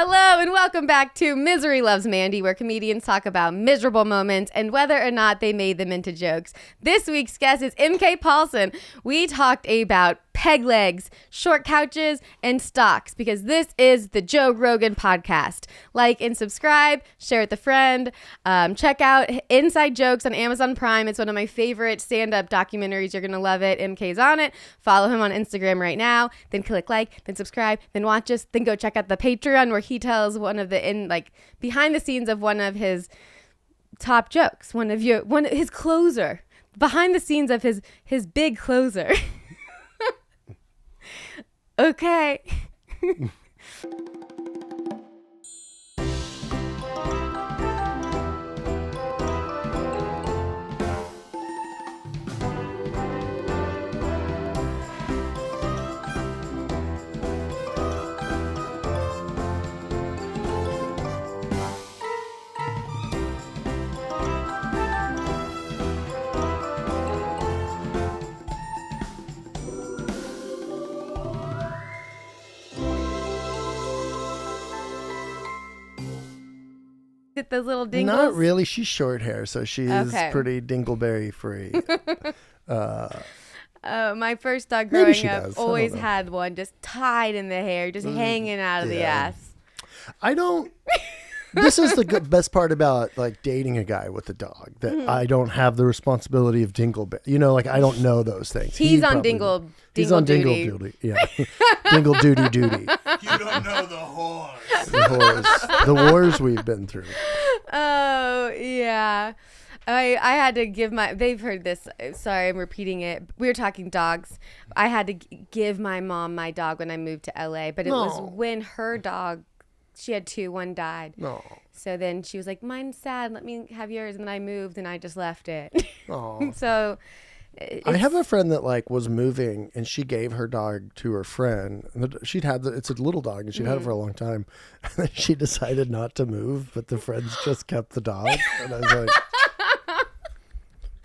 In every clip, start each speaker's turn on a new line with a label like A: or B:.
A: Hello and welcome back to Misery Loves Mandy, where comedians talk about miserable moments and whether or not they made them into jokes. This week's guest is MK Paulsen. We talked about peg legs, short couches, and stocks because this is the Joe Rogan podcast. Like and subscribe, share with a friend. Check out Inside Jokes on Amazon Prime. It's one of my favorite stand-up documentaries. You're going to love it. MK's on it. Follow him on Instagram right now. Then click like, then subscribe, then watch us. Then go check out the Patreon where he tells one of the behind the scenes of one of his top jokes, one of his closer, behind the scenes of his big closer. Okay. Those little dingles?
B: Not really. She's short hair, so she's pretty dingleberry free.
A: My first dog growing up always had one just tied in the hair, just hanging out of the ass.
B: This is the best part about like dating a guy with a dog, that I don't have the responsibility of dingleberry. I don't know those things.
A: He's on dingle duty.
B: Yeah. Dingle duty duty.
C: You don't know the whores.
B: The wars we've been through.
A: Oh, yeah. I had to give they've heard this. Sorry, I'm repeating it. We were talking dogs. I had to give my mom my dog when I moved to LA, but it was when her dog, she had two, one died.
B: No.
A: So then she was like, mine's sad, let me have yours. And then I moved and I just left it.
B: Oh.
A: So
B: I have a friend that was moving and she gave her dog to her friend. It's a little dog and she'd had it for a long time. And then she decided not to move, but the friends just kept the dog. And I was like,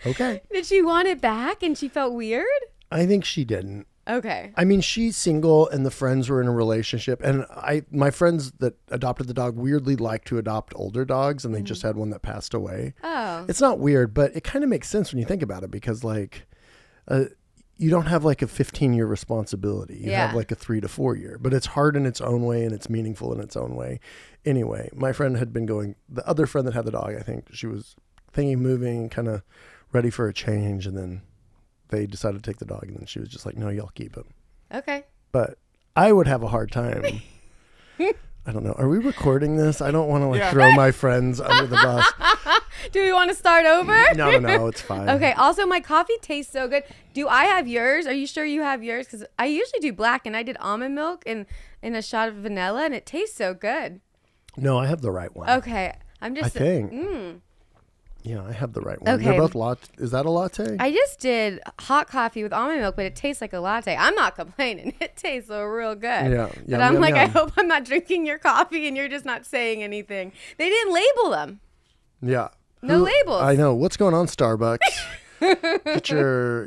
B: okay.
A: Did she want it back and she felt weird?
B: I think she didn't.
A: Okay.
B: I mean, she's single and the friends were in a relationship. And my friends that adopted the dog weirdly like to adopt older dogs, and they just had one that passed away.
A: Oh.
B: It's not weird, but it kind of makes sense when you think about it, because you don't have like a 15-year responsibility. You have like a 3 to 4 year, but it's hard in its own way and it's meaningful in its own way. Anyway, my friend had been the other friend that had the dog, I think she was thinking of moving, kind of ready for a change, and then they decided to take the dog, and then she was just like, no, y'all keep him.
A: Okay.
B: But I would have a hard time. I don't know. Are we recording this? I don't want to throw my friends under the bus.
A: Do we want to start over?
B: No, it's fine.
A: Okay. Also, my coffee tastes so good. Do I have yours? Are you sure you have yours? Because I usually do black, and I did almond milk and a shot of vanilla, and it tastes so good.
B: No, I have the right one.
A: Okay. I
B: think. Yeah, I have the right one.
A: Okay.
B: They're both latte. Is that a latte?
A: I just did hot coffee with almond milk, but it tastes like a latte. I'm not complaining. It tastes so real good.
B: Yeah.
A: But I'm like, I hope I'm not drinking your coffee and you're just not saying anything. They didn't label them.
B: Yeah.
A: No labels.
B: I know. What's going on, Starbucks?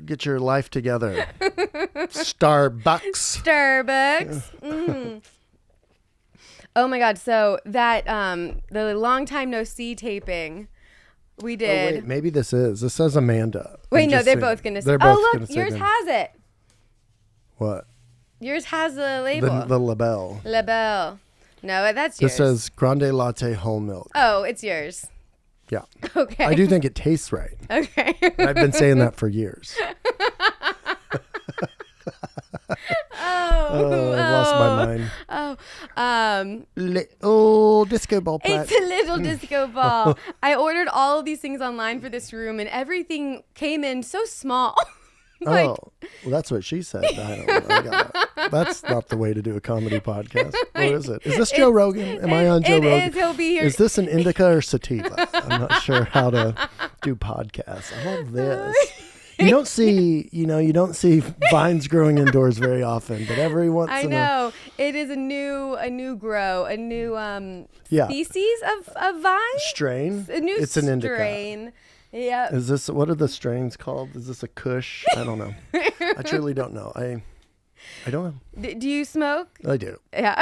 B: Get your life together. Starbucks.
A: Mm. Oh my God. So that the long time no see taping we did.
B: Oh, wait, maybe this says Amanda.
A: Wait, no, they're both gonna say. Oh, look, yours has it.
B: What?
A: Yours has the label.
B: The label.
A: Label. No, that's yours.
B: This says Grande Latte Whole Milk.
A: Oh, it's yours.
B: Yeah.
A: Okay.
B: I do think it tastes right.
A: Okay.
B: I've been saying that for years. I've lost my mind. Little disco ball.
A: It's a little disco ball. I ordered all of these things online for this room, and everything came in so small.
B: Well, that's what she said. I got it. That's not the way to do a comedy podcast. Or is it? Is this Joe Rogan? Am I on Joe Rogan?
A: It is. He'll be here.
B: Is this an indica or sativa? I'm not sure how to do podcasts. I love this. You don't see vines growing indoors very often, but every once in a while.
A: It is a new grow, a new species of vine.
B: Strain.
A: It's an
B: indica.
A: Strain. Yeah.
B: What are the strains called? Is this a Kush? I don't know. I truly don't know. I don't know.
A: Do you smoke?
B: I do.
A: Yeah.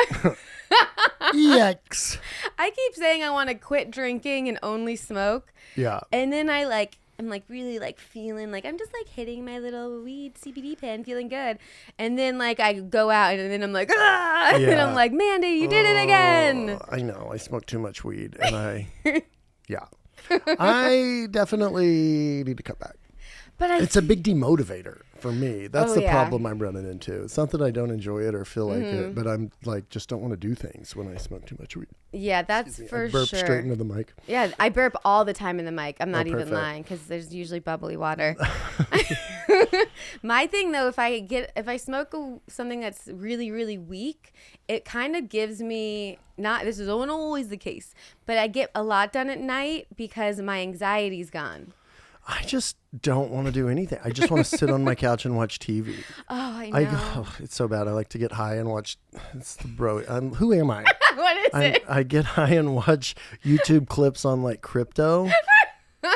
B: Yikes.
A: I keep saying I want to quit drinking and only smoke.
B: Yeah.
A: And then I'm really like feeling like I'm just like hitting my little weed CBD pen, feeling good. And then like I go out and then I'm like, ah! And then I'm like, Mandy, you did it again.
B: I know. I smoke too much weed and yeah. I definitely need to cut back. But it's a big demotivator for me. That's the problem I'm running into. It's not that I don't enjoy it or feel like it, but I'm like, just don't want to do things when I smoke too much weed.
A: Yeah, that's for
B: I burp
A: sure.
B: straight into the mic.
A: Yeah, I burp all the time in the mic. I'm not even lying because there's usually bubbly water. My thing though, if I smoke something that's really, really weak, it kind of gives me, this is not always the case, but I get a lot done at night because my anxiety's gone.
B: I just don't want to do anything. I just want to sit on my couch and watch TV.
A: Oh, I know.
B: It's so bad. I like to get high and watch. It's the bro. Who am I?
A: What is it?
B: I get high and watch YouTube clips on like crypto.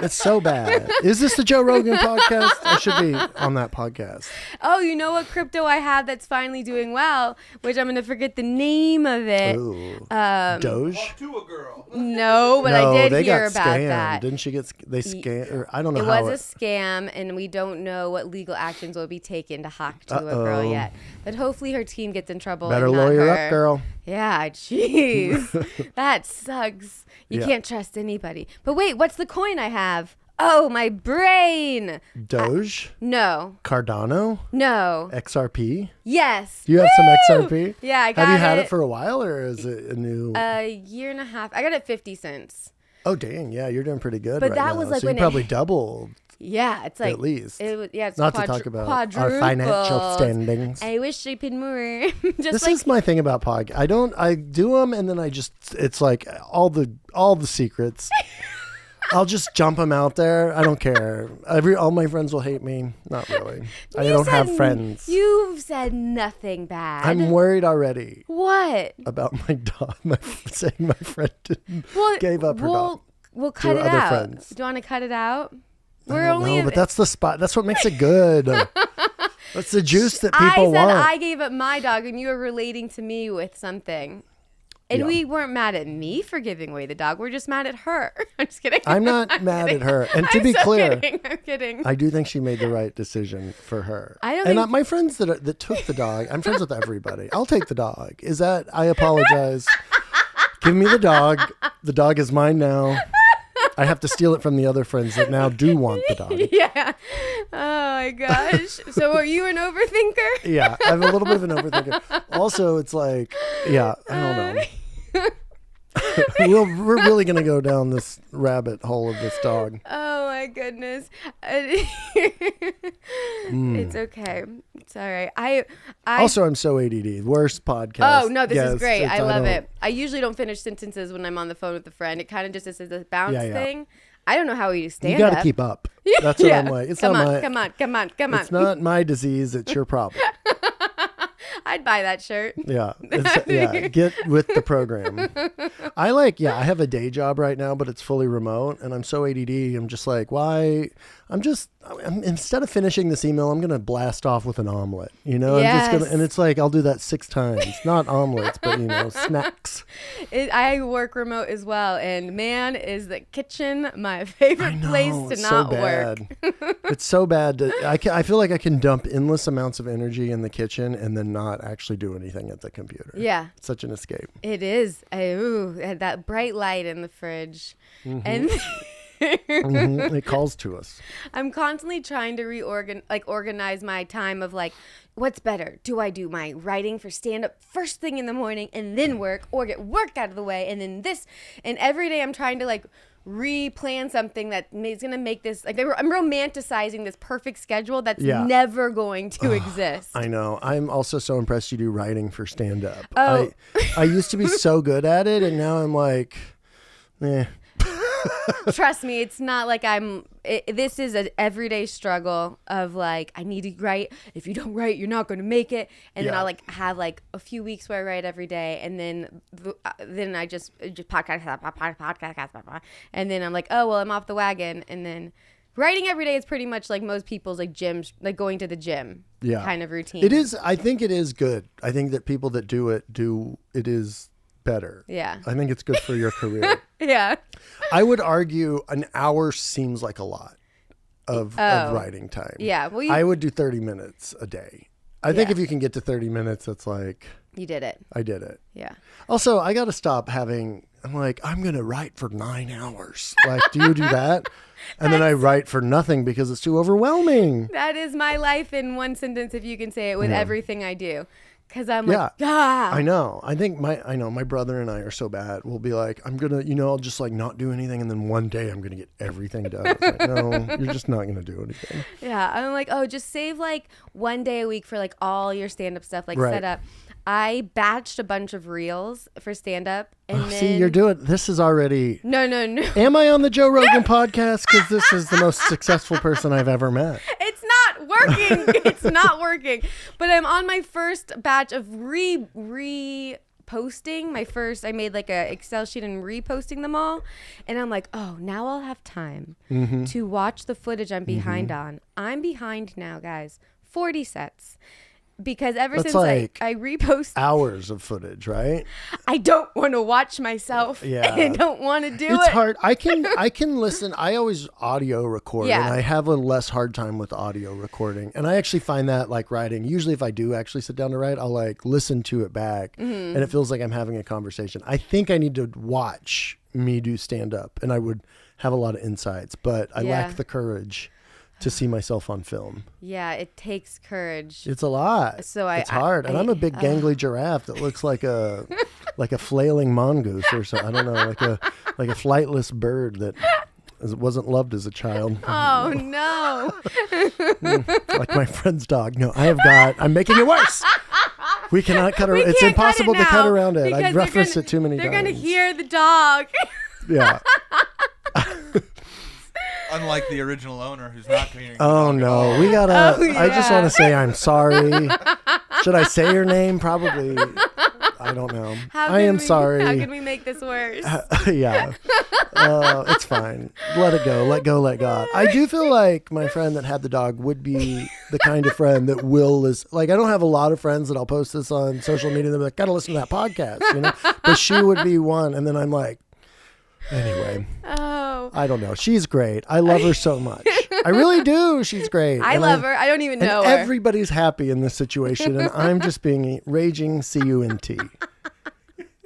B: It's so bad. Is this the Joe Rogan podcast? I should be on that podcast.
A: Oh, you know what crypto I have that's finally doing well, which I'm going to forget the name of it.
B: Ooh. Doge?
C: Talk to a girl.
A: No, but I did hear about
B: scammed.
A: that.
B: Didn't she get, they scammed, or I don't know
A: it
B: how.
A: It was a scam, and we don't know what legal actions will be taken to hack to a girl yet. But hopefully her team gets in trouble.
B: Better
A: and not
B: lawyer
A: her.
B: up, girl.
A: Yeah, jeez. That sucks. You can't trust anybody. But wait, what's the coin I have? Oh, my brain.
B: Doge?
A: No.
B: Cardano?
A: No.
B: XRP?
A: Yes.
B: Do you have some XRP?
A: Yeah, I got it.
B: Have you had it for a while, or is it a new?
A: A year and a half. I got it 50 cents.
B: Oh, dang. Yeah, you're doing pretty good
A: But
B: right
A: that
B: now.
A: was like
B: so
A: when
B: you probably doubled.
A: Yeah, it's like
B: at least.
A: It's
B: not to talk about our
A: quadrupled.
B: financial standings.
A: I wish I could more.
B: This is my thing about podcasts. I do them and then it's like all the secrets. I'll just jump them out there. I don't care. All my friends will hate me. Not really. I don't have friends.
A: You've said nothing bad.
B: I'm worried already.
A: What?
B: About my dog. Saying my friend gave up her dog.
A: We'll cut it
B: other
A: out.
B: Friends.
A: Do you want to cut it out?
B: But that's the spot. That's what makes it good. That's the juice that people want.
A: I gave up my dog, and you were relating to me with something. And we weren't mad at me for giving away the dog. We're just mad at her. I'm just kidding.
B: I'm not mad at her. And to be clear,
A: I'm kidding.
B: I do think she made the right decision for her. My friends that took the dog, I'm friends with everybody. I'll take the dog. I apologize. Give me the dog. The dog is mine now. I have to steal it from the other friends that now do want the dog.
A: Yeah. Oh my gosh. So are you an overthinker?
B: Yeah, I'm a little bit of an overthinker. Also, it's like, I don't know. We're really going to go down this rabbit hole of this dog.
A: Oh my goodness. It's okay. It's all right.
B: Also, I'm so ADD. Worst podcast.
A: Oh, no, this is great. I love it. I usually don't finish sentences when I'm on the phone with a friend. It kind of just is a bounce thing. I don't know how you stand up.
B: You got to keep up. That's what I'm like.
A: Come on.
B: It's not my disease. It's your problem.
A: I'd buy that shirt.
B: Yeah. Get with the program. I have a day job right now, but it's fully remote, and I'm so ADD. I'm just like, why? Instead of finishing this email, I'm going to blast off with an omelet,
A: Yes.
B: And it's like, I'll do that 6 times, not omelets, but snacks.
A: I work remote as well. And man, is the kitchen my favorite place to not work.
B: It's so bad. I feel like I can dump endless amounts of energy in the kitchen and then not actually do anything at the computer.
A: Yeah.
B: It's such an escape.
A: It is. That bright light in the fridge.
B: Mm-hmm.
A: And
B: It calls to us.
A: I'm constantly trying to organize my time of like, what's better? Do I do my writing for stand-up first thing in the morning and then work, or get work out of the way and then this? And every day I'm trying to like replan something that is going to make this, like, I'm romanticizing this perfect schedule that's never going to exist.
B: I know. I'm also so impressed you do writing for stand-up.
A: Oh.
B: I used to be so good at it, and now I'm like, eh.
A: Trust me, it's not like this is an everyday struggle of like, I need to write. If you don't write, you're not going to make it. And then I'll like have like a few weeks where I write every day, and then I just podcast, and then I'm like, oh well, I'm off the wagon. And then writing every day is pretty much like most people's like gyms, like going to the gym kind of routine.
B: It is. I think it is good. I think that people that do it is better.
A: Yeah.
B: I think it's good for your career.
A: Yeah.
B: I would argue an hour seems like a lot of writing time.
A: Yeah. Well,
B: I would do 30 minutes a day. I think if you can get to 30 minutes, that's like...
A: You did it.
B: I did it.
A: Yeah.
B: Also, I got to stop having... I'm like, I'm going to write for 9 hours. Like, do you do that? And then I write for nothing because it's too overwhelming.
A: That is my life in one sentence, if you can say it, with everything I do. Because I'm like,
B: I know. I think my brother and I are so bad. We'll be like, I'm going to, I'll just like not do anything. And then one day I'm going to get everything done. It's like, no, you're just not going to do anything.
A: Yeah. I'm like, just save like one day a week for like all your stand-up stuff, like set up. I batched a bunch of reels for stand-up. And then...
B: See, you're doing, this is already...
A: No.
B: Am I on the Joe Rogan podcast? Because this is the most successful person I've ever met.
A: It's not working. It's not working. But I'm on my first batch of reposting. I made like a Excel sheet and reposting them all. And I'm like, now I'll have time to watch the footage I'm behind on. I'm behind now, guys. 40 sets. Because since I repost
B: hours of footage, right?
A: I don't want to watch myself. Yeah. I don't want to do it.
B: It's hard. I can listen. I always audio record and I have a less hard time with audio recording. And I actually find that like writing, usually if I do actually sit down to write, I'll like listen to it back and it feels like I'm having a conversation. I think I need to watch me do stand up and I would have a lot of insights, but I lack the courage to see myself on film.
A: Yeah, it takes courage.
B: It's a lot.
A: So
B: it's hard. And I'm a big gangly giraffe that looks like a flailing mongoose or something. I don't know, like a flightless bird that wasn't loved as a child.
A: Oh no.
B: Like my friend's dog. No, I'm making it worse. We cannot cut around. It's impossible to cut around it. I've referenced it too many times.
A: They're going to hear the dog.
B: Yeah.
C: Unlike the original owner who's not hearing.
B: Oh no, we gotta. I just want to say I'm sorry. Should I say your name? Probably. I don't know. I am sorry.
A: How can we make this worse?
B: Yeah. It's fine. Let it go. Let go. Let God. I do feel like my friend that had the dog would be the kind of friend that I don't have a lot of friends that I'll post this on social media. They're like, gotta listen to that podcast, But she would be one, and then I'm like. Anyway, I don't know. She's great. I love her so much. I really do. She's great.
A: I love her. I don't even know her.
B: Everybody's happy in this situation, and I'm just being raging cunt.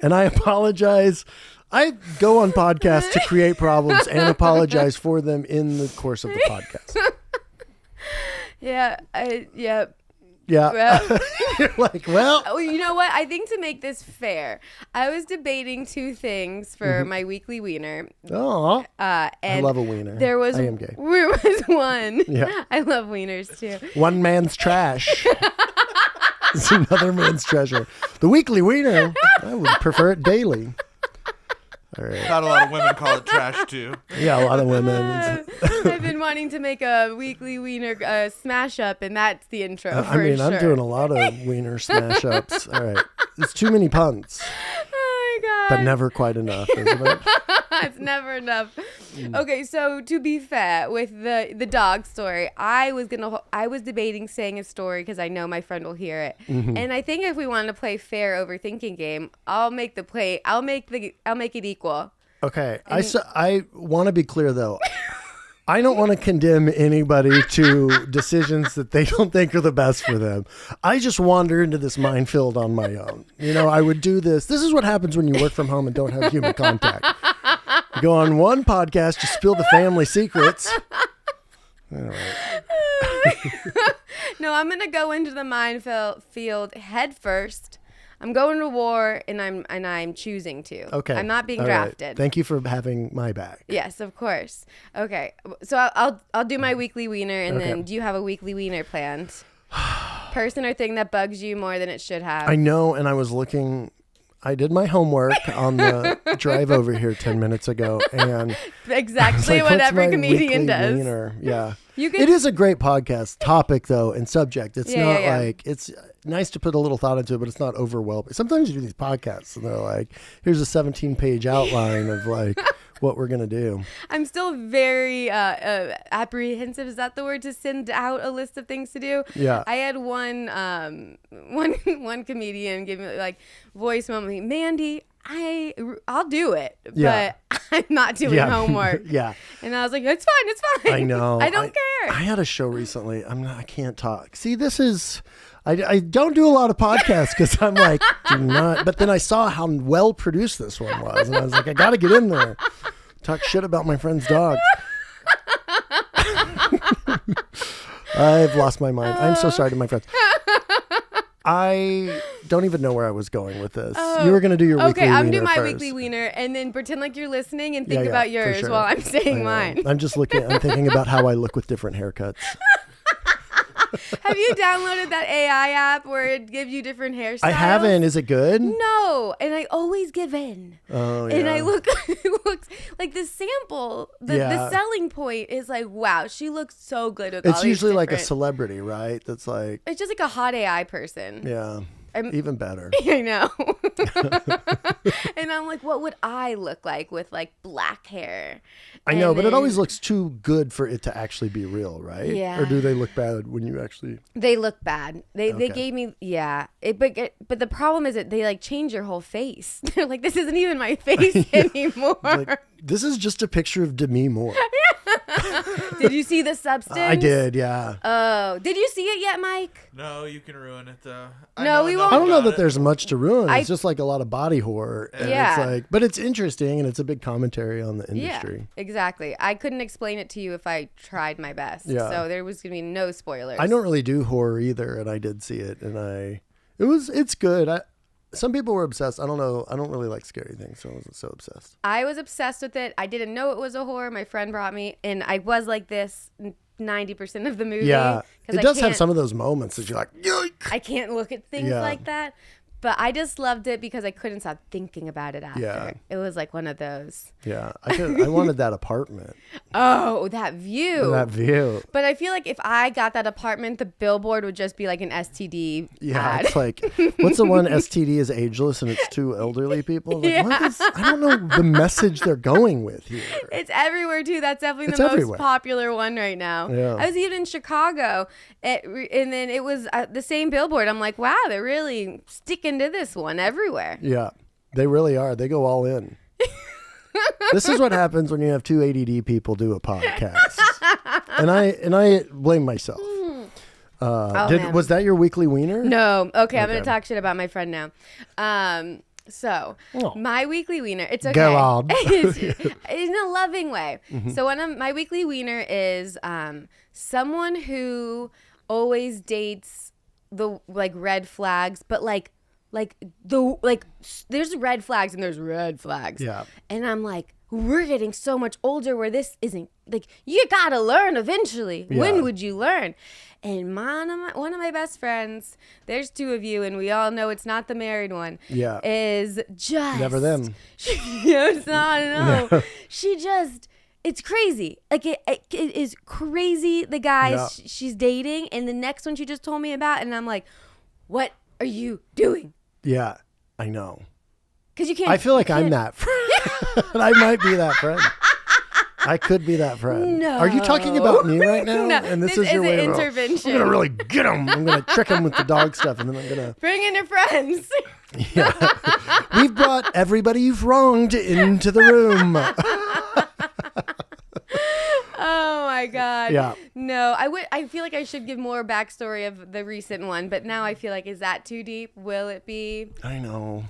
B: And I apologize. I go on podcasts to create problems and apologize for them in the course of the podcast.
A: Yeah.
B: Yeah. You're like, well.
A: You know what? I think to make this fair, I was debating two things for my weekly wiener.
B: Oh.
A: And
B: I love a wiener.
A: There was
B: I am gay.
A: There was one.
B: Yeah.
A: I love wieners too.
B: One man's trash. It's another man's treasure. The weekly wiener, I would prefer it daily. All right.
C: Not a lot of women call it trash too.
B: Yeah, a lot of women.
A: I've been wanting to make a weekly wiener smash up, and that's the intro.
B: I'm doing a lot of wiener smash ups. All right, it's too many puns.
A: Oh my god!
B: But never quite enough, isn't it?
A: It's never enough. Okay, so to be fair, with the dog story, I was debating saying a story because I know my friend will hear it, and I think if we want to play fair overthinking game, I'll make it equal.
B: Okay, I want to be clear though. I don't want to condemn anybody to decisions that they don't think are the best for them. I just wander into this minefield on my own. I would do this. This is what happens when you work from home and don't have human contact. You go on one podcast, you spill the family secrets. All right.
A: No, I'm going to go into the minefield head first. I'm going to war, and I'm choosing to.
B: Okay.
A: I'm not being
B: All
A: drafted.
B: Right. Thank you for having my back.
A: Yes, of course. Okay, so I'll do my weekly wiener, and then do you have a weekly wiener planned? Person or thing that bugs you more than it should have?
B: I know, and I was looking. I did my homework on the drive over here 10 minutes ago, and
A: exactly what every comedian does.
B: Wiener? Yeah. It is a great podcast topic though and subject. It's not like it's nice to put a little thought into it, but it's not overwhelming. Sometimes you do these podcasts and they're like, here's a 17-page outline of like what we're gonna do.
A: I'm still very apprehensive. Is that the word, to send out a list of things to do?
B: Yeah.
A: I had one comedian give me like voice moment. Mandy, I'll do it, but I'm not doing homework.
B: Yeah.
A: And I was like, it's fine.
B: I know.
A: I don't care.
B: I had a show recently. I can't talk. See, this is. I don't do a lot of podcasts because I'm like, do not. But then I saw how well produced this one was, and I was like, I got to get in there, talk shit about my friend's dog. I've lost my mind. I'm so sorry to my friends. I don't even know where I was going with this. You were going to do your weekly wiener.
A: Okay, I'm doing my
B: first.
A: weekly wiener, and then pretend like you're listening and think about yours while I'm saying mine.
B: I'm just I'm thinking about how I look with different haircuts.
A: Have you downloaded that AI app where it gives you different hairstyles?
B: I haven't. Is it good?
A: No, and I always give in.
B: Oh, yeah.
A: And I it looks like the sample, the selling point is like, wow, she looks so good with all
B: It's
A: these
B: usually like a
A: different-
B: celebrity, right? That's like,
A: It's just like a hot AI person.
B: yeah, even better.
A: I know. And I'm like, what would I look like with like black hair?
B: I know, but it always looks too good for it to actually be real, right?
A: Yeah.
B: Or do they look bad when you actually?
A: They look bad. They gave me but the problem is that they like change your whole face. They're like, this isn't even my face anymore.
B: Like, this is just a picture of Demi Moore.
A: Did you see the substance?
B: I did, yeah.
A: Oh, did you see it yet, Mike?
C: No, you can ruin it though.
A: No, we won't.
B: I don't know that there's much to ruin. It's just like a lot of body horror. And
A: Yeah.
B: It's like, but it's interesting and it's a big commentary on the industry.
A: Yeah, exactly. I couldn't explain it to you if I tried my best.
B: Yeah.
A: So there was gonna be no spoilers.
B: I don't really do horror either, and I did see it, and it's good. Some people were obsessed. I don't know. I don't really like scary things, so I wasn't so obsessed.
A: I was obsessed with it. I didn't know it was a horror. My friend brought me, and I was like this 90% of the movie.
B: Yeah, it does have some of those moments that you're like, yoink!
A: I can't look at things like that. But I just loved it because I couldn't stop thinking about it after.
B: Yeah.
A: It was like one of those.
B: Yeah, I wanted that apartment.
A: Oh, that view.
B: That view.
A: But I feel like if I got that apartment, the billboard would just be like an STD ad.
B: It's like, what's the one? STD is ageless and it's two elderly people. Like, I don't know the message they're going with here.
A: It's everywhere too. That's definitely the most popular one right now.
B: Yeah.
A: I was even in Chicago, and then it was the same billboard. I'm like, wow, they're really sticking to this one everywhere.
B: Yeah, they really are. They go all in. This is what happens when you have two ADD people do a podcast, and I blame myself. Was that your weekly wiener?
A: No. Okay, I'm gonna talk shit about my friend now. So my weekly wiener, it's okay.
B: Go on.
A: It's in a loving way. Mm-hmm. So one of my weekly wiener is someone who always dates the like red flags, but there's red flags and there's red flags.
B: Yeah.
A: And I'm like, we're getting so much older where this isn't like, you gotta learn eventually. Yeah. When would you learn? And one of my best friends, there's two of you, and we all know it's not the married one. Yeah. Is just
B: never them.
A: It's not. No. She just. It's crazy. Like it is crazy. The guys she's dating, and the next one she just told me about, and I'm like, what are you doing?
B: Yeah, I know.
A: Because you can't.
B: I feel like I'm that friend. I might be that friend. I could be that friend.
A: No.
B: Are you talking about me right now?
A: No,
B: and this is your way
A: an intervention.
B: I'm gonna really get him. I'm gonna trick him with the dog stuff, and then I'm gonna
A: bring in your friends.
B: Yeah, we've brought everybody you've wronged into the room.
A: Oh my God.
B: Yeah.
A: No, I feel like I should give more backstory of the recent one, but now I feel like, is that too deep? Will it be?
B: I know.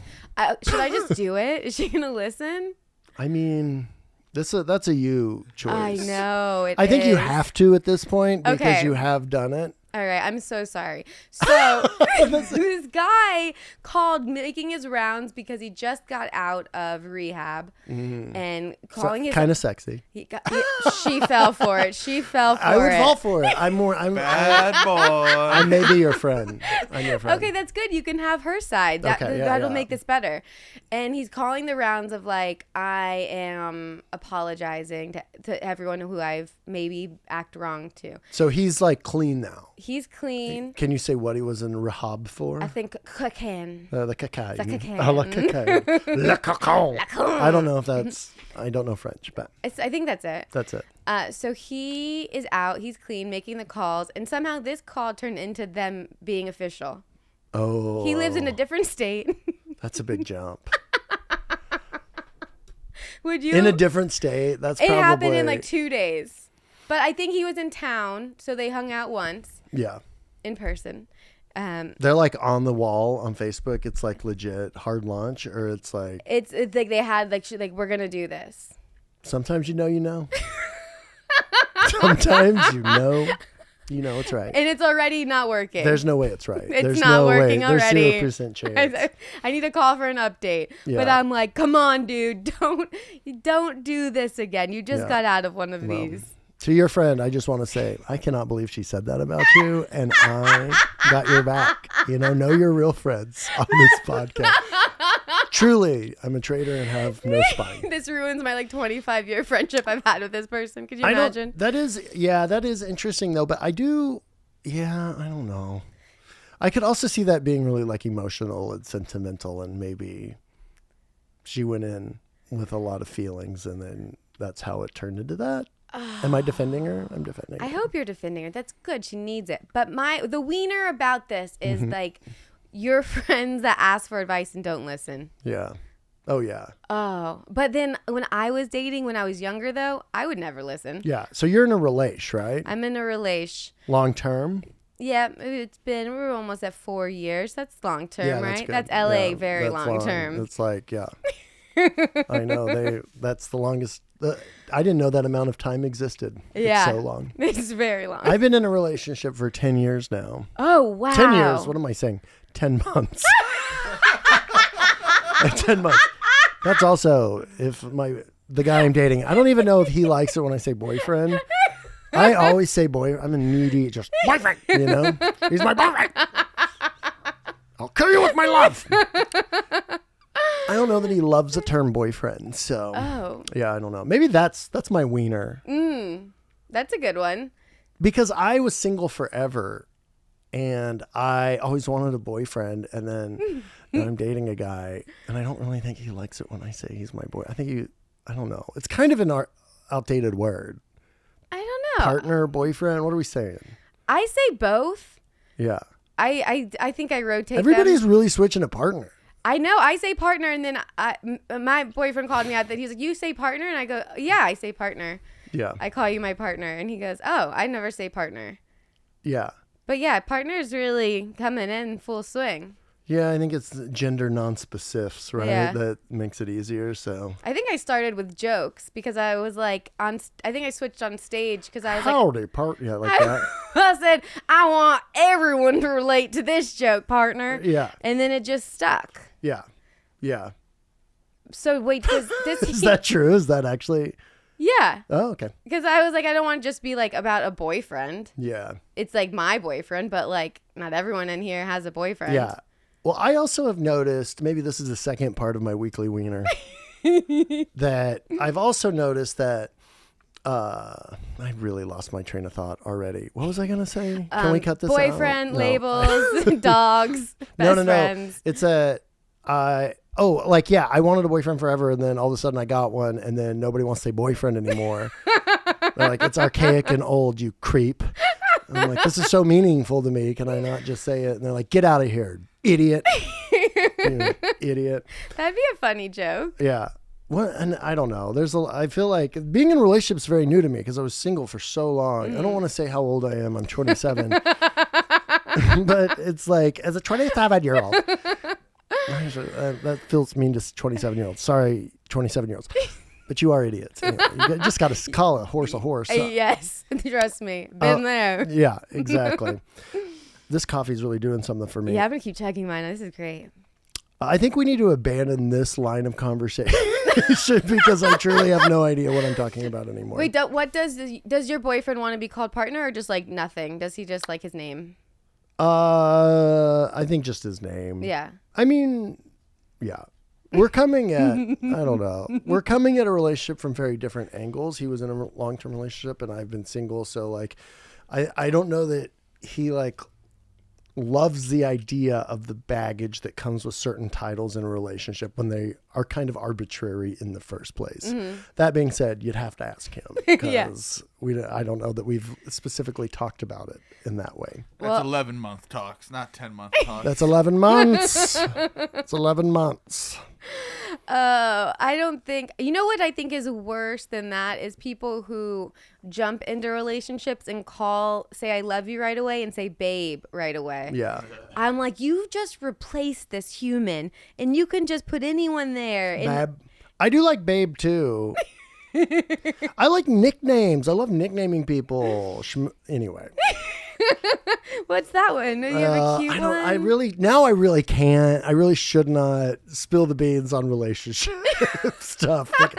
A: Should I just do it? Is she gonna listen?
B: I mean, that's a you choice.
A: I know.
B: I think you have to at this point because you have done it.
A: All right, I'm so sorry. So this guy called making his rounds because he just got out of rehab and calling his
B: kind of sexy.
A: She fell for it. She fell for it.
B: I would fall for it. I'm
C: bad boy.
B: I may be your friend. I'm your friend.
A: Okay, that's good. You can have her side. That'll make this better. And he's calling the rounds of like, I am apologizing to everyone who I've maybe act wrong to.
B: So he's like clean now.
A: He's clean.
B: Can you say what he was in rehab for?
A: I think cocaine.
B: The cocaine.
A: The cocaine.
B: Oh, la cocaine. La cocaine. I don't know if that's I don't know French, but
A: I think that's it.
B: that's it.
A: So he is out. He's clean, making the calls. And somehow this call turned into them being official.
B: Oh.
A: He lives in a different state.
B: That's a big jump.
A: Would you?
B: In a different state? That's
A: It
B: probably...
A: happened in like 2 days. But I think he was in town, so they hung out once.
B: Yeah.
A: In person.
B: They're like on the wall on Facebook. It's like legit hard launch, or it's like...
A: It's like they had like, we're going to do this.
B: Sometimes you know. Sometimes you know it's right.
A: And it's already not working.
B: There's no way it's right.
A: It's
B: There's
A: not
B: no
A: working
B: way.
A: already.
B: There's 0% chance.
A: I need a call for an update.
B: Yeah.
A: But I'm like, come on, dude. Don't do this again. You just got out of one of these.
B: To your friend, I just want to say, I cannot believe she said that about you, and I got your back. Know your real friends on this podcast. Truly, I'm a traitor and have no spine.
A: This ruins my like 25-year friendship I've had with this person. Could you imagine?
B: That is interesting though. But I don't know. I could also see that being really like emotional and sentimental, and maybe she went in with a lot of feelings, and then that's how it turned into that. Am I defending her? I'm defending her.
A: I hope you're defending her. That's good. She needs it. But the wiener about this is like your friends that ask for advice and don't listen.
B: Yeah. Oh, yeah.
A: Oh. But then when I was dating, when I was younger, though, I would never listen.
B: Yeah. So you're in a relation, right?
A: I'm in a relation.
B: Long term?
A: Yeah. We're almost at 4 years. That's long term, right?
B: That's
A: LA, very long term.
B: It's like, yeah. I know. That's the longest. I didn't know that amount of time existed.
A: Yeah.
B: It's so long.
A: It's very long.
B: I've been in a relationship for 10 years now.
A: Oh, wow.
B: 10 years. What am I saying? 10 months. 10 months. That's also the guy I'm dating. I don't even know if he likes it when I say boyfriend. I always say boy. I'm a needy, just boyfriend. He's my boyfriend. I'll kill you with my love. I don't know that he loves the term boyfriend. So, yeah, I don't know. Maybe that's my wiener.
A: That's a good one.
B: Because I was single forever, and I always wanted a boyfriend, and then I'm dating a guy, and I don't really think he likes it when I say he's my boy. I don't know. It's kind of an outdated word.
A: I don't know.
B: Partner, boyfriend, what are we saying?
A: I say both.
B: Yeah.
A: I think I rotate
B: Everybody's
A: them.
B: really switching to partner.
A: I know. I say partner, and then my boyfriend called me out that he's like, you say partner? And I go, yeah, I say partner.
B: Yeah.
A: I call you my partner. And he goes, oh, I never say partner.
B: Yeah.
A: But yeah, partner is really coming in full swing.
B: Yeah, I think it's gender non-specifics, right?
A: Yeah.
B: That makes it easier, so.
A: I think I started with jokes because I was like, I think I switched on stage because I was
B: howdy, partner. Yeah, like that.
A: I said, I want everyone to relate to this joke, partner.
B: Yeah.
A: And then it just stuck.
B: Yeah. Yeah.
A: So wait, does this...
B: Is that true? Is that actually...
A: Yeah.
B: Oh, okay.
A: Because I was like, I don't want to just be like about a boyfriend.
B: Yeah.
A: It's like my boyfriend, but like not everyone in here has a boyfriend.
B: Yeah. Well, I also have noticed, maybe this is the second part of my weekly wiener, that I've also noticed that I really lost my train of thought already. What was I going to say? Can we cut this out?
A: Boyfriend,
B: No.
A: labels, dogs, best friends.
B: It's I wanted a boyfriend forever, and then all of a sudden I got one, and then nobody wants to say boyfriend anymore. They're like, it's archaic and old, you creep. And I'm like, this is so meaningful to me. Can I not just say it? And they're like, get out of here, idiot. Idiot.
A: That'd be a funny joke.
B: Yeah. And I don't know. I feel like being in a relationship is very new to me because I was single for so long. I don't want to say how old I am. I'm 27. But it's like, as a 27-year-old, that feels mean to 27-year-olds. Sorry, 27-year-olds. But you are idiots. Anyway, you just got to call a horse a horse.
A: Yes. Trust me. Been there.
B: Yeah, exactly. This coffee's really doing something for me.
A: Yeah, I'm going to keep checking mine. This is great.
B: I think we need to abandon this line of conversation because I truly have no idea what I'm talking about anymore.
A: Wait, what does your boyfriend want to be called partner or just like nothing? Does he just like his name?
B: I think just his name.
A: Yeah.
B: I mean, yeah. We're coming at, I don't know. We're coming at a relationship from very different angles. He was in a long-term relationship and I've been single. So like, I don't know that he like loves the idea of the baggage that comes with certain titles in a relationship when they are kind of arbitrary in the first place. That being said, you'd have to ask him because I don't know that we've specifically talked about it in that way.
C: That's 11-month talks, not 10-month talks.
B: That's 11 months. It's 11 months.
A: I don't think, you know what I think is worse than that is people who jump into relationships and say I love you right away and say babe right away.
B: Yeah.
A: I'm like, you've just replaced this human and you can just put anyone there.
B: Babe. I do like babe too. I like nicknames. I love nicknaming people. Anyway.
A: What's that one? You have a cute one?
B: I really can't. I really should not spill the beans on relationship stuff. Like,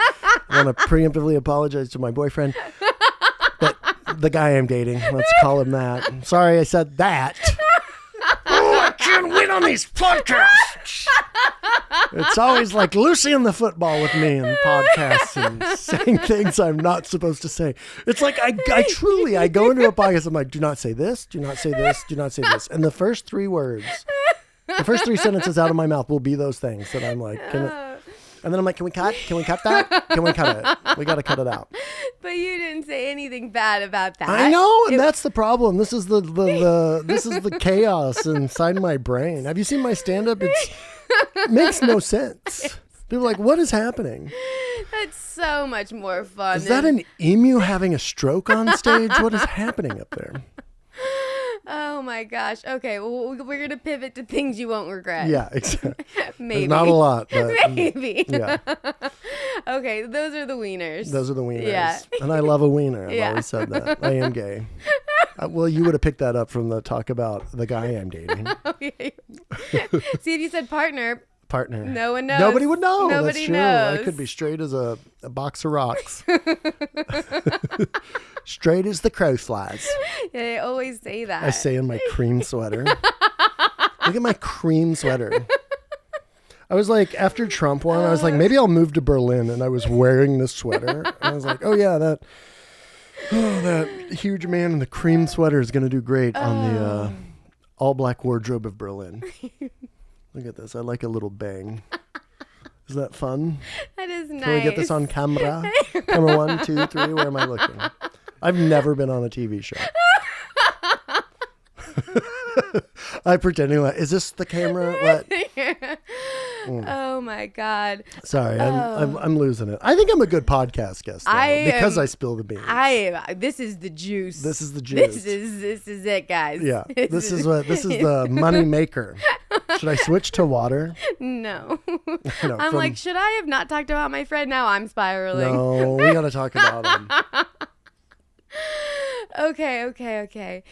B: I want to preemptively apologize to my boyfriend. But the guy I'm dating, let's call him that. I'm sorry I said that. Oh, I can't win on these podcasts. It's always like Lucy and the football with me in podcasts and saying things I'm not supposed to say. It's like I go into a podcast, I'm like, do not say this, do not say this, do not say this. And the first 3 sentences out of my mouth will be those things that I'm like, and then I'm like, can we cut that? Can we cut it? We got to cut it out.
A: But you didn't say anything bad about that.
B: I know, and that's the problem. This is the chaos inside my brain. Have you seen my stand-up? It makes no sense. People are like, what is happening?
A: That's so much more fun.
B: Is that an emu having a stroke on stage? What is happening up there?
A: Oh my gosh. Okay, well, we're going to pivot to things you won't regret.
B: Yeah, exactly.
A: Maybe.
B: Not a lot, but
A: maybe.
B: Yeah.
A: Okay, those are the Wieners.
B: Those are the Wieners.
A: Yeah.
B: And I love a wiener. I've always said that. I am gay. Well, you would have picked that up from the talk about the guy I'm dating.
A: Okay. See, if you said partner, no one knows.
B: Nobody would know.
A: Nobody
B: That's true.
A: knows.
B: I could be straight as a box of rocks. Straight as the crow flies.
A: Yeah, they always say that.
B: I say in my cream sweater. Look at my cream sweater. I was like, after Trump won, I was like, maybe I'll move to Berlin. And I was wearing this sweater. And I was like, oh yeah, that huge man in the cream sweater is going to do great on the all black wardrobe of Berlin. Look at this. I like a little bang. Is that fun?
A: That is nice.
B: Can we get this on camera? Camera 1, 2, 3. Where am I looking? I've never been on a TV show. I'm pretending like, is this the camera? What?
A: Oh my God.
B: Sorry, I'm losing it. I think I'm a good podcast guest though, because I spill the beans.
A: This is the juice.
B: This is the juice.
A: This is it, guys.
B: Yeah. This is the money maker. Should I switch to water?
A: No. I'm like, should I have not talked about my friend? Now I'm spiraling.
B: No, we got to talk about him.
A: Okay.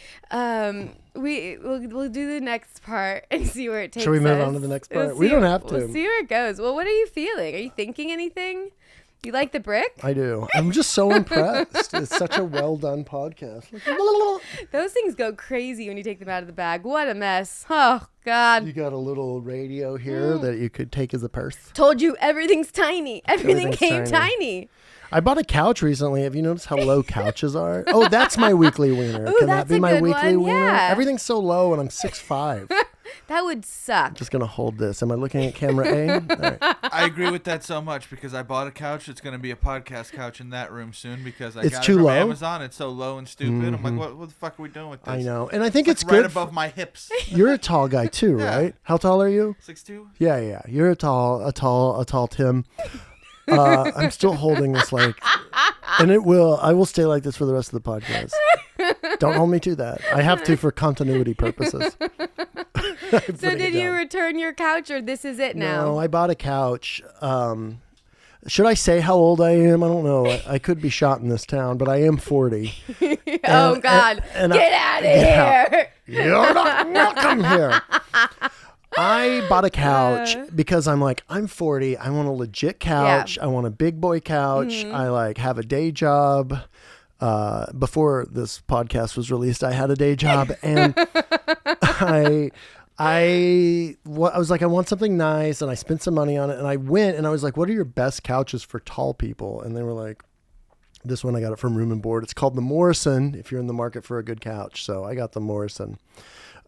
A: We'll do the next part and see where it takes us.
B: Should we move on to the next part? We don't have to.
A: We'll see where it goes. Well, what are you feeling? Are you thinking anything? You like the brick?
B: I do. I'm just so impressed. It's such a well done podcast.
A: Those things go crazy when you take them out of the bag. What a mess. Oh, God.
B: You got a little radio here that you could take as a purse.
A: Told you everything's tiny. Everything came tiny.
B: I bought a couch recently. Have you noticed how low couches are? Oh, that's my weekly wiener.
A: Ooh,
B: Can that be my weekly wiener?
A: Yeah.
B: Everything's so low and I'm 6'5".
A: That would suck.
B: I'm just going to hold this. Am I looking at camera A? All right.
C: I agree with that so much because I bought a couch. It's going to be a podcast couch in that room soon because I
B: It's
C: got
B: too
C: it from
B: low?
C: Amazon. It's so low and stupid. I'm like, what the fuck are we doing with this?
B: I know. And I think it's
C: right
B: good.
C: above my hips.
B: You're a tall guy too,
C: Yeah.
B: right? How tall are you?
C: 6'2".
B: Yeah. You're a tall Tim. I'm still holding this and I will stay like this for the rest of the podcast. Don't hold me to that. I have to for continuity purposes.
A: So did you return your couch or this is it now?
B: No, I bought a couch. Should I say how old I am? I don't know. I could be shot in this town, but I am 40.
A: Oh, God.
B: And
A: Get out of here.
B: You're not welcome here. I bought a couch because I'm like, I'm 40. I want a legit couch. Yeah. I want a big boy couch. Mm-hmm. I have a day job. Before this podcast was released, I had a day job and I was like, I want something nice, and I spent some money on it, and I went and I was like, what are your best couches for tall people? And they were like, this one I got it from Room and Board. It's called the Morrison if you're in the market for a good couch. So I got the Morrison.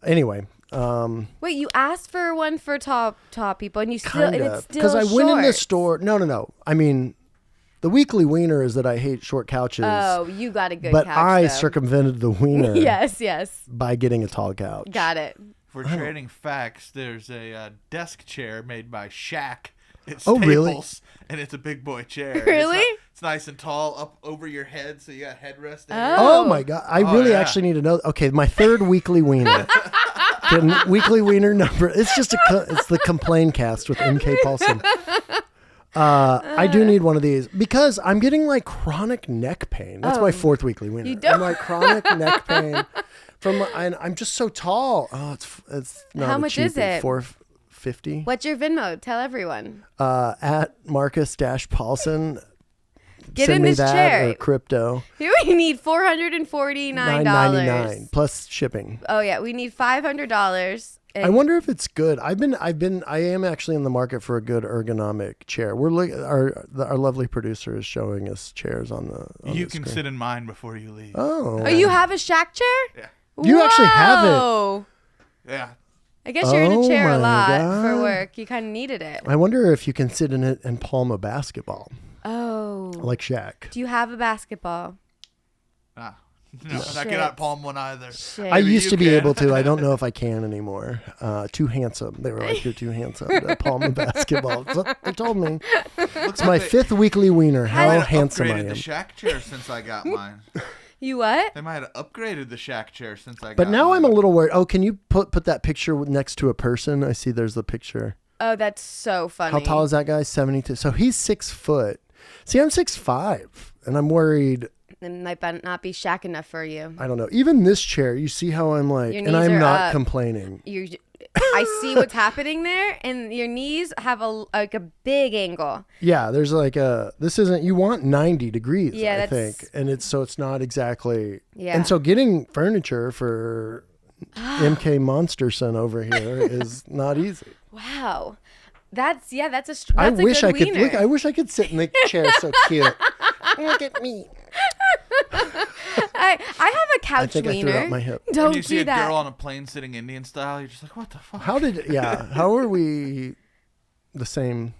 B: Anyway,
A: Wait, you asked for one for tall people, and you still, and it's still
B: because I went in the
A: short.
B: store. No. I mean, the weekly wiener is that I hate short couches.
A: Oh, you got a good
B: but
A: couch,
B: I
A: though.
B: circumvented the wiener.
A: Yes.
B: By getting a tall couch.
A: Got it.
C: For trading facts, there's a desk chair made by Shaq. It's
B: Staples, really?
C: And it's a big boy chair.
A: Really?
C: It's nice and tall, up over your head, so you got headrest.
B: Oh my God! I really actually need to know. Okay, my third weekly wiener. Weekly wiener number. It's just it's the complain cast with MK Paulsen. I do need one of these because I'm getting like chronic neck pain. That's my fourth weekly wiener.
A: You don't?
B: I'm like chronic neck pain and I'm just so tall. Oh, it's not.
A: How much is it?
B: $4.50.
A: What's your Venmo? Tell everyone.
B: At Marcus-Paulsen.
A: Get
B: Send
A: in
B: me
A: this
B: that
A: chair.
B: or crypto.
A: Here we need $449.
B: $9.99 plus shipping.
A: Oh yeah, we need $500.
B: I wonder if it's good. I am actually in the market for a good ergonomic chair. Our lovely producer is showing us chairs on the.
C: You can sit in mine before you leave.
B: Oh,
A: you have a Shaq chair?
C: Yeah.
B: You actually have it.
C: Yeah.
A: I guess you're in a chair a
B: my
A: lot
B: God.
A: for work. You kind of needed it.
B: I wonder if you can sit in it and palm a basketball
A: Oh.
B: like Shaq.
A: Do you have a basketball?
C: No, I cannot palm one either.
A: Shit.
B: I used to be
C: can.
B: able to. I don't know if I can anymore. Too handsome. They were like, "You're too handsome to palm a basketball." That's what they told me. It's my fifth weekly wiener. How handsome I am.
C: They might have upgraded the Shaq chair since I got mine.
A: You what?
C: They might have upgraded the Shaq chair since I got
B: But now
C: mine.
B: I'm a little worried. Oh, can you put that picture next to a person? I see there's the picture.
A: Oh, that's so funny.
B: How tall is that guy? 72. So he's 6 foot. See, I'm 6'5", and I'm worried.
A: It might not be Shaq enough for you.
B: I don't know. Even this chair, you see how I'm like,
A: Your
B: and
A: knees
B: I'm
A: are
B: not
A: up.
B: complaining.
A: I see what's happening there, and your knees have a big angle.
B: Yeah, there's like this isn't, you want 90 degrees,
A: Yeah,
B: I think. And it's not exactly.
A: Yeah.
B: And so getting furniture for MK Monsterson over here is not easy.
A: Wow. That's a
B: I
A: good
B: wish I could
A: wiener.
B: look. I wish I could sit in the chair so cute. Look at me.
A: I have a couch
B: I think
A: wiener.
B: I threw out my hip.
A: Don't
C: When you see
A: do
C: a
A: that.
C: girl on a plane sitting Indian style, you're just like, what the fuck?
B: How are we the same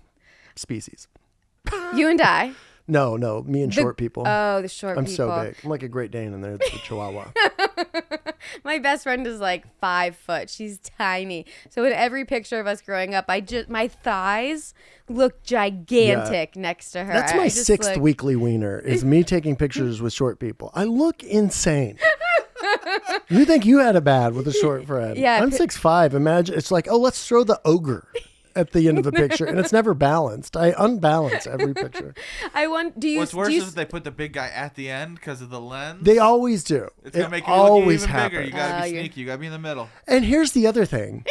B: species?
A: You and I.
B: No, me and short people.
A: Oh, the short
B: I'm
A: people.
B: so big. I'm like a Great Dane and there's the Chihuahua.
A: My best friend is like 5 foot. She's tiny. So in every picture of us growing up, my thighs look gigantic next to her.
B: That's my sixth weekly wiener is me taking pictures with short people. I look insane. You think you had it bad with a short friend.
A: Yeah,
B: I'm 6'5". Imagine it's like, oh, let's throw the ogre at the end of the picture, and it's never balanced. I unbalance every picture.
C: What's worse is they put the big guy at the end because of the lens.
B: They always do.
C: It's gonna make you
B: always
C: look even bigger.
B: happens.
C: You gotta be sneaky. You gotta be in the middle.
B: And here's the other thing.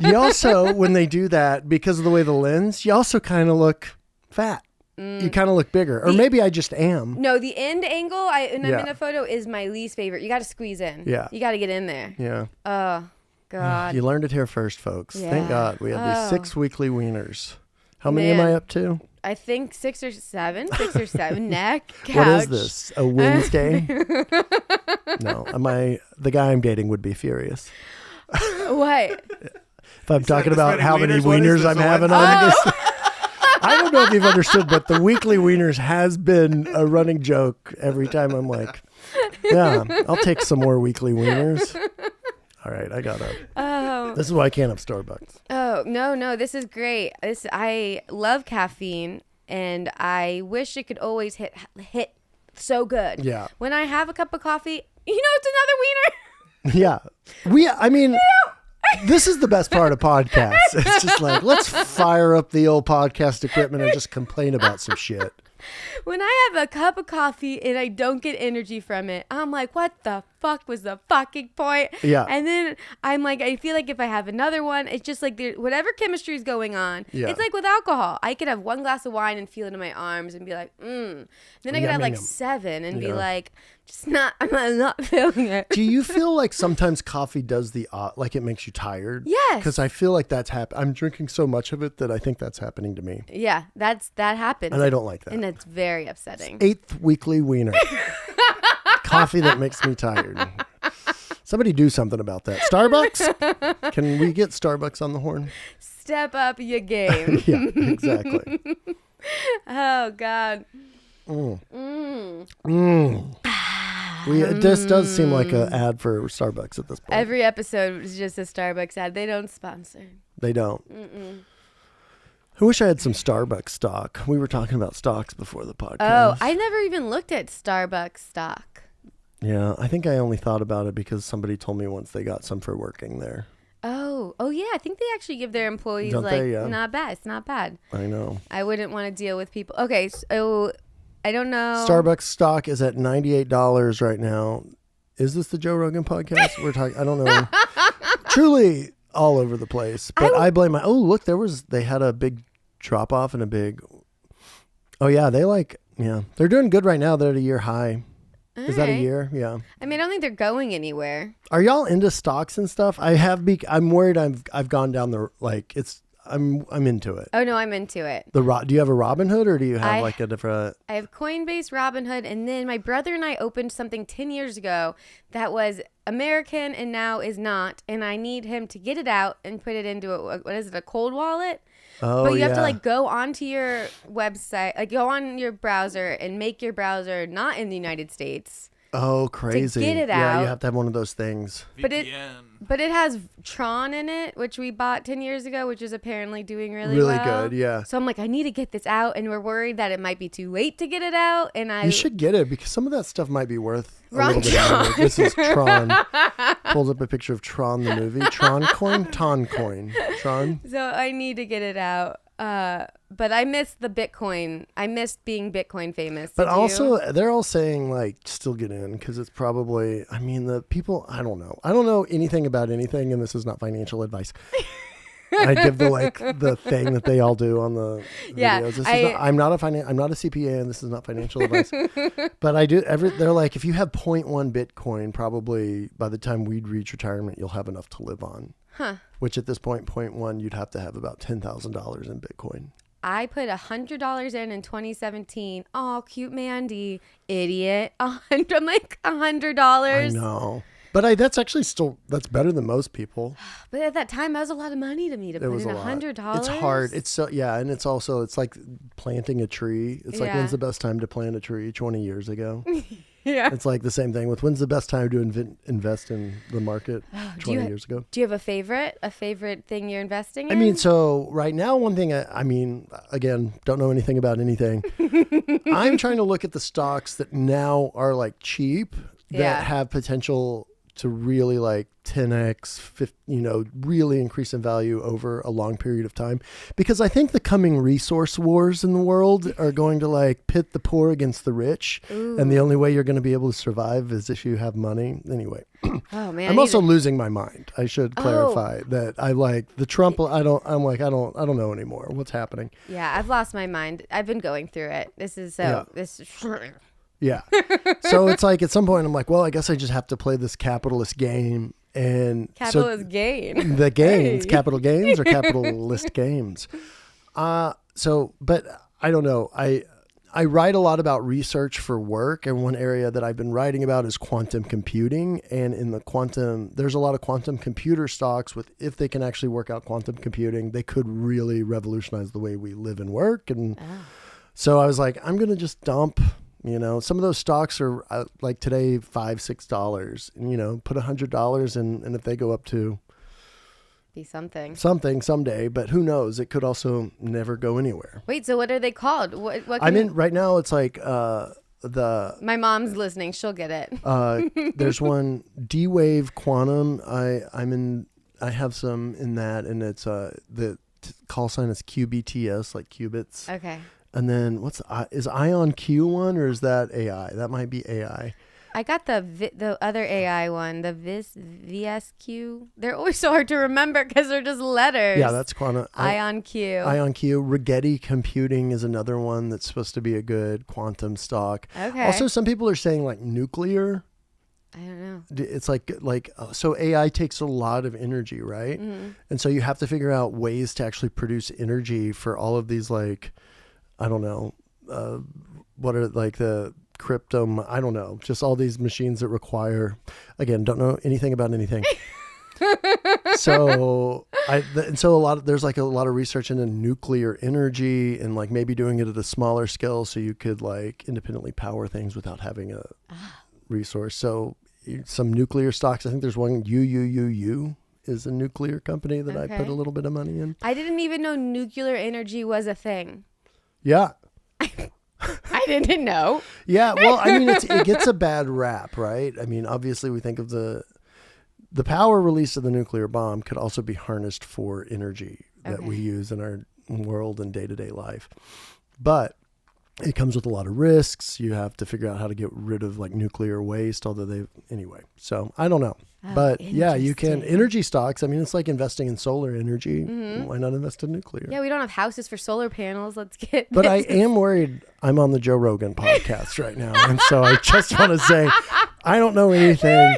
B: You also, when they do that, because of the way the lens, you also kind of look fat. You kind of look bigger. Or maybe I just am.
A: No, the end angle I'm
B: Yeah.
A: in a photo is my least favorite. You got to squeeze in.
B: Yeah.
A: You got to get in there.
B: Yeah.
A: Oh, God.
B: You learned it here first, folks.
A: Yeah.
B: Thank God we have these 6 weekly wieners. How many am
A: Man.
B: I up to?
A: I think 6 or 7. 6 or 7. Neck, couch.
B: What is this? A Wednesday? No. The guy I'm dating would be furious.
A: What?
B: If I'm talking about how many
C: wieners, what is
B: wieners
C: this,
B: I'm
C: a
B: having on this. I don't know if you've understood, but the weekly wieners has been a running joke every time I'm like, yeah, I'll take some more weekly wieners. All right, I got up.
A: Oh.
B: This is why I can't have Starbucks.
A: Oh, no, this is great. I love caffeine, and I wish it could always hit so good.
B: Yeah.
A: When I have a cup of coffee, it's another wiener.
B: Yeah. I mean, this is the best part of podcasts. It's just like, let's fire up the old podcast equipment and just complain about some shit.
A: When I have a cup of coffee and I don't get energy from it, I'm like, what the fuck was the fucking point?
B: Yeah.
A: And then I'm like, I feel like if I have another one, it's just like whatever chemistry is going on.
B: Yeah.
A: It's like with alcohol. I could have one glass of wine and feel it in my arms and be like, Then I could have like 7 and be like, I'm not feeling it.
B: Do you feel like sometimes coffee does like it makes you tired?
A: Yes.
B: Because I feel like that's I'm drinking so much of it that I think that's happening to me.
A: Yeah, that happens.
B: And I don't like that.
A: And it's very upsetting.
B: 8th weekly wiener. Coffee that makes me tired. Somebody do something about that. Starbucks? Can we get Starbucks on the horn?
A: Step up your game.
B: Yeah, exactly.
A: Oh, God.
B: This does seem like an ad for Starbucks at this point.
A: Every episode is just a Starbucks ad. They don't sponsor.
B: They don't. I wish I had some Starbucks stock. We were talking about stocks before the podcast.
A: Oh, I never even looked at Starbucks stock.
B: Yeah, I think I only thought about it because somebody told me once they got some for working there.
A: Oh yeah. I think they actually give their employees
B: Don't they? Yeah.
A: not bad. It's not bad.
B: I know.
A: I wouldn't want to deal with people. Okay, so I don't know.
B: Starbucks stock is at $98 right now. Is this the Joe Rogan podcast? We're talking. I don't know. Truly all over the place. But I blame my. Oh, look, they had a big drop off and a big. Oh yeah, they're doing good right now. They're at a year high. Is that a year? Yeah.
A: I mean, I don't think they're going anywhere.
B: Are y'all into stocks and stuff? I'm worried. I've gone down the I'm into it.
A: Oh no, I'm into it.
B: Do you have a Robinhood or do you have like a different?
A: I have Coinbase, Robinhood, and then my brother and I opened something 10 years ago that was American and now is not, and I need him to get it out and put it into a cold wallet.
B: Oh,
A: but you have to go onto your website, go on your browser and make your browser not in the United States.
B: Oh, crazy.
A: To get it out.
B: Yeah, you have to have one of those things.
C: VPN.
A: But it has Tron in it, which we bought 10 years ago, which is apparently doing really well.
B: Good, yeah.
A: So I'm like, I need to get this out, and we're worried that it might be too late to get it out. And
B: You should get it because some of that stuff might be worth a
A: Ron
B: little bit
A: Tron.
B: more. This is Tron. Pulls up a picture of Tron the movie. Tron coin? Ton coin. Tron?
A: So I need to get it out. But I missed the Bitcoin. I missed being Bitcoin famous.
B: But also, they're all saying, still get in because it's probably, the people, I don't know. I don't know anything about anything, and this is not financial advice. I give the thing that they all do on the videos. I'm not a CPA, and this is not financial advice. But I do. They're like, if you have 0.1 Bitcoin, probably by the time we'd reach retirement, you'll have enough to live on.
A: Huh.
B: Which at this point, 0.1, you'd have to have about $10,000 in Bitcoin.
A: I put $100 in 2017. Oh, cute Mandy, idiot. I'm like $100.
B: I know. But that's actually that's better than most people.
A: But at that time, that was a lot of money to me to put in $100.
B: It's hard. It's and it's like planting a tree. It's like, when's the best time to plant a tree? 20 years ago.
A: Yeah.
B: It's like the same thing with when's the best time to invest in the market 20 years ago.
A: Do you have a favorite thing you're investing in?
B: So right now, one thing, again, don't know anything about anything. I'm trying to look at the stocks that now are cheap that have potential to really 10x, really increase in value over a long period of time. Because I think the coming resource wars in the world are going to pit the poor against the rich. Ooh. And the only way you're going to be able to survive is if you have money. Anyway.
A: Oh man.
B: I'm also losing my mind. I should clarify that I the Trump. I don't know anymore. What's happening?
A: Yeah, I've lost my mind. I've been going through it. This is
B: Yeah. So it's at some point I'm well, I guess I just have to play this capitalist game. And
A: capitalist game.
B: The gains, capital gains or capitalist games. But I don't know. I write a lot about research for work, and one area that I've been writing about is quantum computing. And in there's a lot of quantum computer stocks if they can actually work out quantum computing, they could really revolutionize the way we live and work. And so I was I'm going to just dump. Some of those stocks are today $5-6, and put $100 in, and if they go up to
A: be something
B: someday, but who knows? It could also never go anywhere.
A: Wait, so what are they called? What
B: right now it's my
A: mom's listening. She'll get it.
B: There's one D-Wave Quantum. I have some in that, and it's the call sign is QBTS, like qubits.
A: Okay.
B: And then is Ion Q one, or is that AI? That might be AI.
A: I got the other AI one, the VSQ. They're always so hard to remember because they're just letters.
B: Yeah, that's quantum.
A: Ion Q.
B: Ion Q. Rigetti Computing is another one that's supposed to be a good quantum stock.
A: Okay.
B: Also, some people are saying nuclear.
A: I don't know.
B: It's so AI takes a lot of energy, right? Mm-hmm. And so you have to figure out ways to actually produce energy for all of these I don't know, what are the crypto. I don't know. Just all these machines that require, again, don't know anything about anything. So there's like a lot of research into nuclear energy and like maybe doing it at a smaller scale so you could like independently power things without having a resource. So some nuclear stocks. I think there's one UUUU is a nuclear company that I put a little bit of money in.
A: I didn't even know nuclear energy was a thing.
B: Yeah.
A: I didn't know.
B: Yeah. Well, I mean, it gets a bad rap, right? I mean, obviously we think of the power release of the nuclear bomb could also be harnessed for energy that we use in our world and day-to-day life. But it comes with a lot of risks. You have to figure out how to get rid of like nuclear waste, anyway. So I don't know. But yeah, you can. Energy stocks, I mean, it's like investing in solar energy. Mm-hmm. Why not invest in nuclear?
A: Yeah, we don't have houses for solar panels. Let's get
B: But I am worried. I'm on the Joe Rogan podcast right now. And so I just want to say, I don't know anything.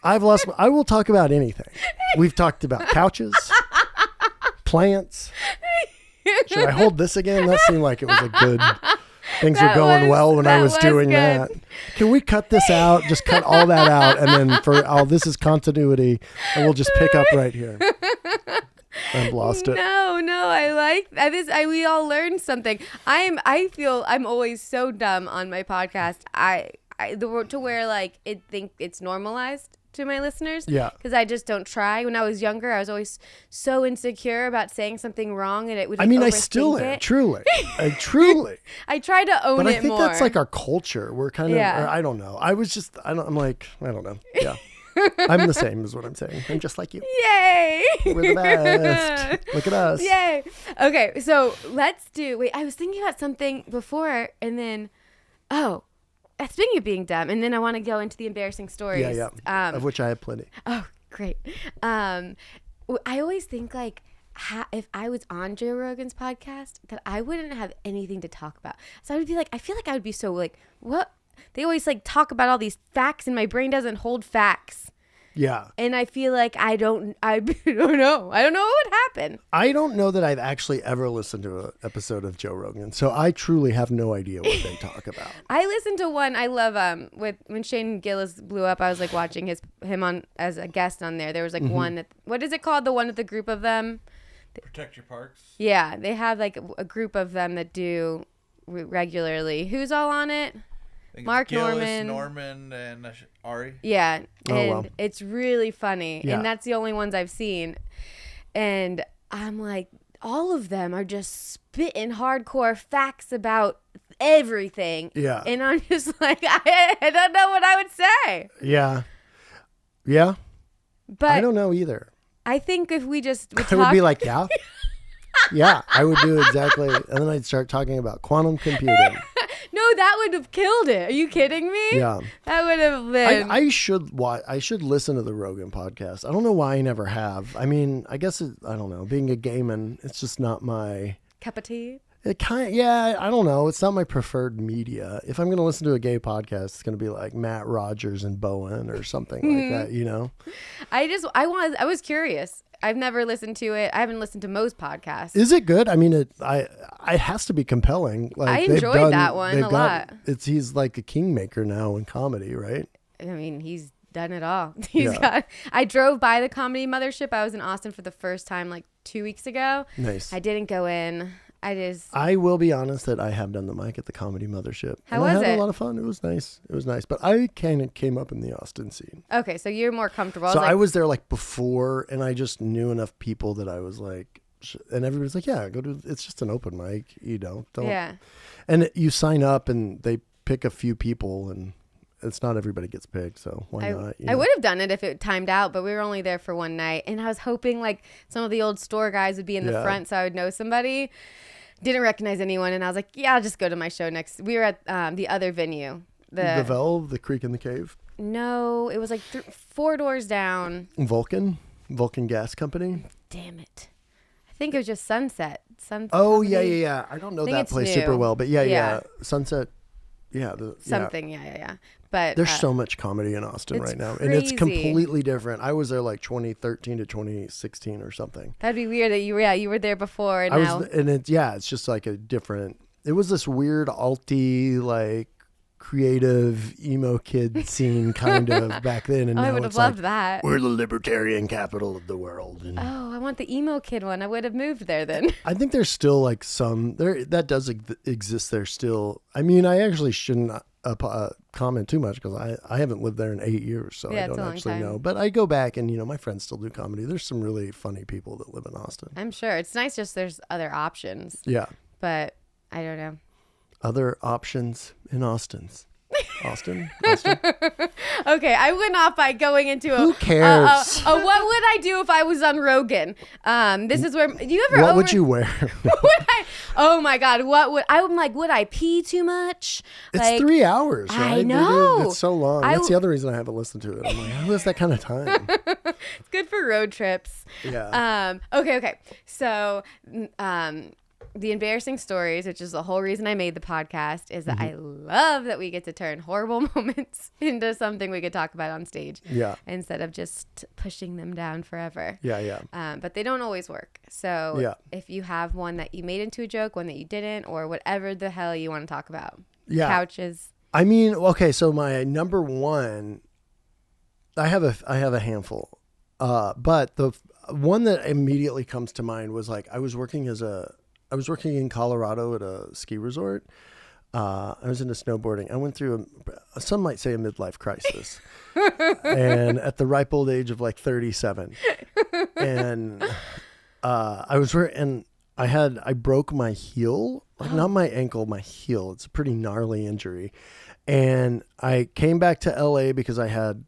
B: I will talk about anything. We've talked about couches, plants. Should I hold this again? That seemed like it was a good... Things were going well when I was doing that. Can we cut this out? Just cut all that out. And then this is continuity. And we'll just pick up right here. I've lost it.
A: No, I like this. We all learned something. I feel I'm always so dumb on my podcast. To where like it's normalized to my listeners.
B: Yeah.
A: Because I just don't try. When I was younger, I was always so insecure about saying something wrong and it would.
B: I mean, I still am. Truly. I
A: try to own it more.
B: But I think that's like our culture. We're kind of. I don't know. I'm like, I don't know. Yeah. I'm the same is what I'm saying. I'm just like you.
A: Yay.
B: We're the best. Look at us.
A: Yay. Okay. So I was thinking about something before and then, speaking of being dumb, and then I want to go into the embarrassing stories.
B: Yeah. Of which I have plenty.
A: Oh, great. I always think like if I was on Joe Rogan's podcast, that I wouldn't have anything to talk about. So I would be like, I feel like I would be so like, what? They always like talk about all these facts and my brain doesn't hold facts.
B: Yeah.
A: And I feel like I don't know. I don't know what would happen.
B: I don't know that I've actually ever listened to an episode of Joe Rogan. So I truly have no idea what they talk about.
A: I listened to one I love when Shane Gillis blew up. I was like watching him on as a guest on there. There was like one that, what is it called? The one with the group of them?
C: Protect Your Parks.
A: Yeah, they have like a group of them that do regularly. Who's all on it? Mark
C: Gillis, Norman, and Ari.
A: Yeah, and it's really funny, and that's the only ones I've seen. And I'm like, all of them are just spitting hardcore facts about everything.
B: Yeah,
A: and I'm just like, I don't know what I would say.
B: Yeah, but I don't know either.
A: I think if we just
B: I would be like, yeah, I would do exactly, and then I'd start talking about quantum computing.
A: No, that would have killed it. Are you kidding me?
B: Yeah.
A: That would have been.
B: I should listen to the Rogan podcast. I don't know why I never have. I mean, I guess I don't know. Being a gay man, it's just not my
A: cup of tea.
B: I don't know. It's not my preferred media. If I'm going to listen to a gay podcast, it's going to be like Matt Rogers and Bowen or something like that, you know?
A: I was curious. I've never listened to it. I haven't listened to most podcasts.
B: Is it good? I mean, it has to be be like
A: I enjoyed that one a lot.
B: He's like a kingmaker now in comedy, right? I
A: mean, he's done it all. I drove by the Comedy Mothership. I was in Austin for the first time like 2 weeks ago.
B: Nice.
A: I didn't go in.
B: I will be honest that I have done the mic at the Comedy Mothership.
A: How was it?
B: I had a lot of fun. It was nice. But I kind of came up in the Austin scene.
A: Okay, so you're more comfortable.
B: So I was there like before, and I just knew enough people that I was like, and everybody's like, yeah, go to. It's just an open mic, don't.
A: Yeah.
B: And you sign up, and they pick a few people, and it's not everybody gets picked, so why not?
A: I would have done it if it timed out, but we were only there for one night, and I was hoping like some of the old store guys would be in the front, so I would know somebody. Didn't recognize anyone, and I was like, yeah, I'll just go to my show next. We were at the other venue. The
B: Valve, the Creek in the Cave?
A: No, it was like 4 doors down.
B: Vulcan Gas Company?
A: Damn it. I think it was just Sunset.
B: Oh, yeah. I don't know that place super well, but yeah. Sunset. Yeah.
A: Yeah. But
B: there's so much comedy in Austin right now,
A: crazy.
B: And it's completely different. I was there like 2013 to 2016 or something.
A: That'd be weird that you were there before and now.
B: It's just like a different. It was this weird alty like creative emo kid scene kind of back then, and
A: I
B: now
A: would
B: it's
A: have loved
B: like,
A: that.
B: we're the libertarian capital of the world. And
A: Oh, I want the emo kid one. I would have moved there then.
B: I think there's still like some there that does exist there still. I mean, I actually shouldn't comment too much because I haven't lived there in 8 years, so
A: Yeah,
B: I
A: it's a
B: don't
A: long
B: actually
A: time.
B: know. But I go back and, my friends still do comedy. There's some really funny people that live in Austin.
A: I'm sure. It's nice just there's other options,
B: Yeah.
A: but I don't know.
B: Other options in Austin's. Austin?
A: Okay, I went off by going into
B: Who cares?
A: what would I do if I was on Rogan? This is where do you ever?
B: What would you wear?
A: Oh my God, I'm like? Would I pee too much?
B: It's 3 hours, right?
A: I know.
B: It's so long. That's the other reason I haven't listened to it. I'm like, who has that kind of time?
A: It's good for road trips.
B: Yeah.
A: Okay. So, the embarrassing stories, which is the whole reason I made the podcast, is that I love that we get to turn horrible moments into something we could talk about on stage.
B: Yeah.
A: Instead of just pushing them down forever.
B: Yeah.
A: But they don't always work. So if you have one that you made into a joke, one that you didn't, or whatever the hell you want to talk about.
B: Yeah.
A: Couches.
B: I mean, okay, so my number one, I have a handful. But the one that immediately comes to mind was like I was working in Colorado at a ski resort. I was into snowboarding. I went through some might say a midlife crisis, and at the ripe old age of like 37, and I broke my heel, like not my ankle, my heel. It's a pretty gnarly injury, and I came back to LA because I had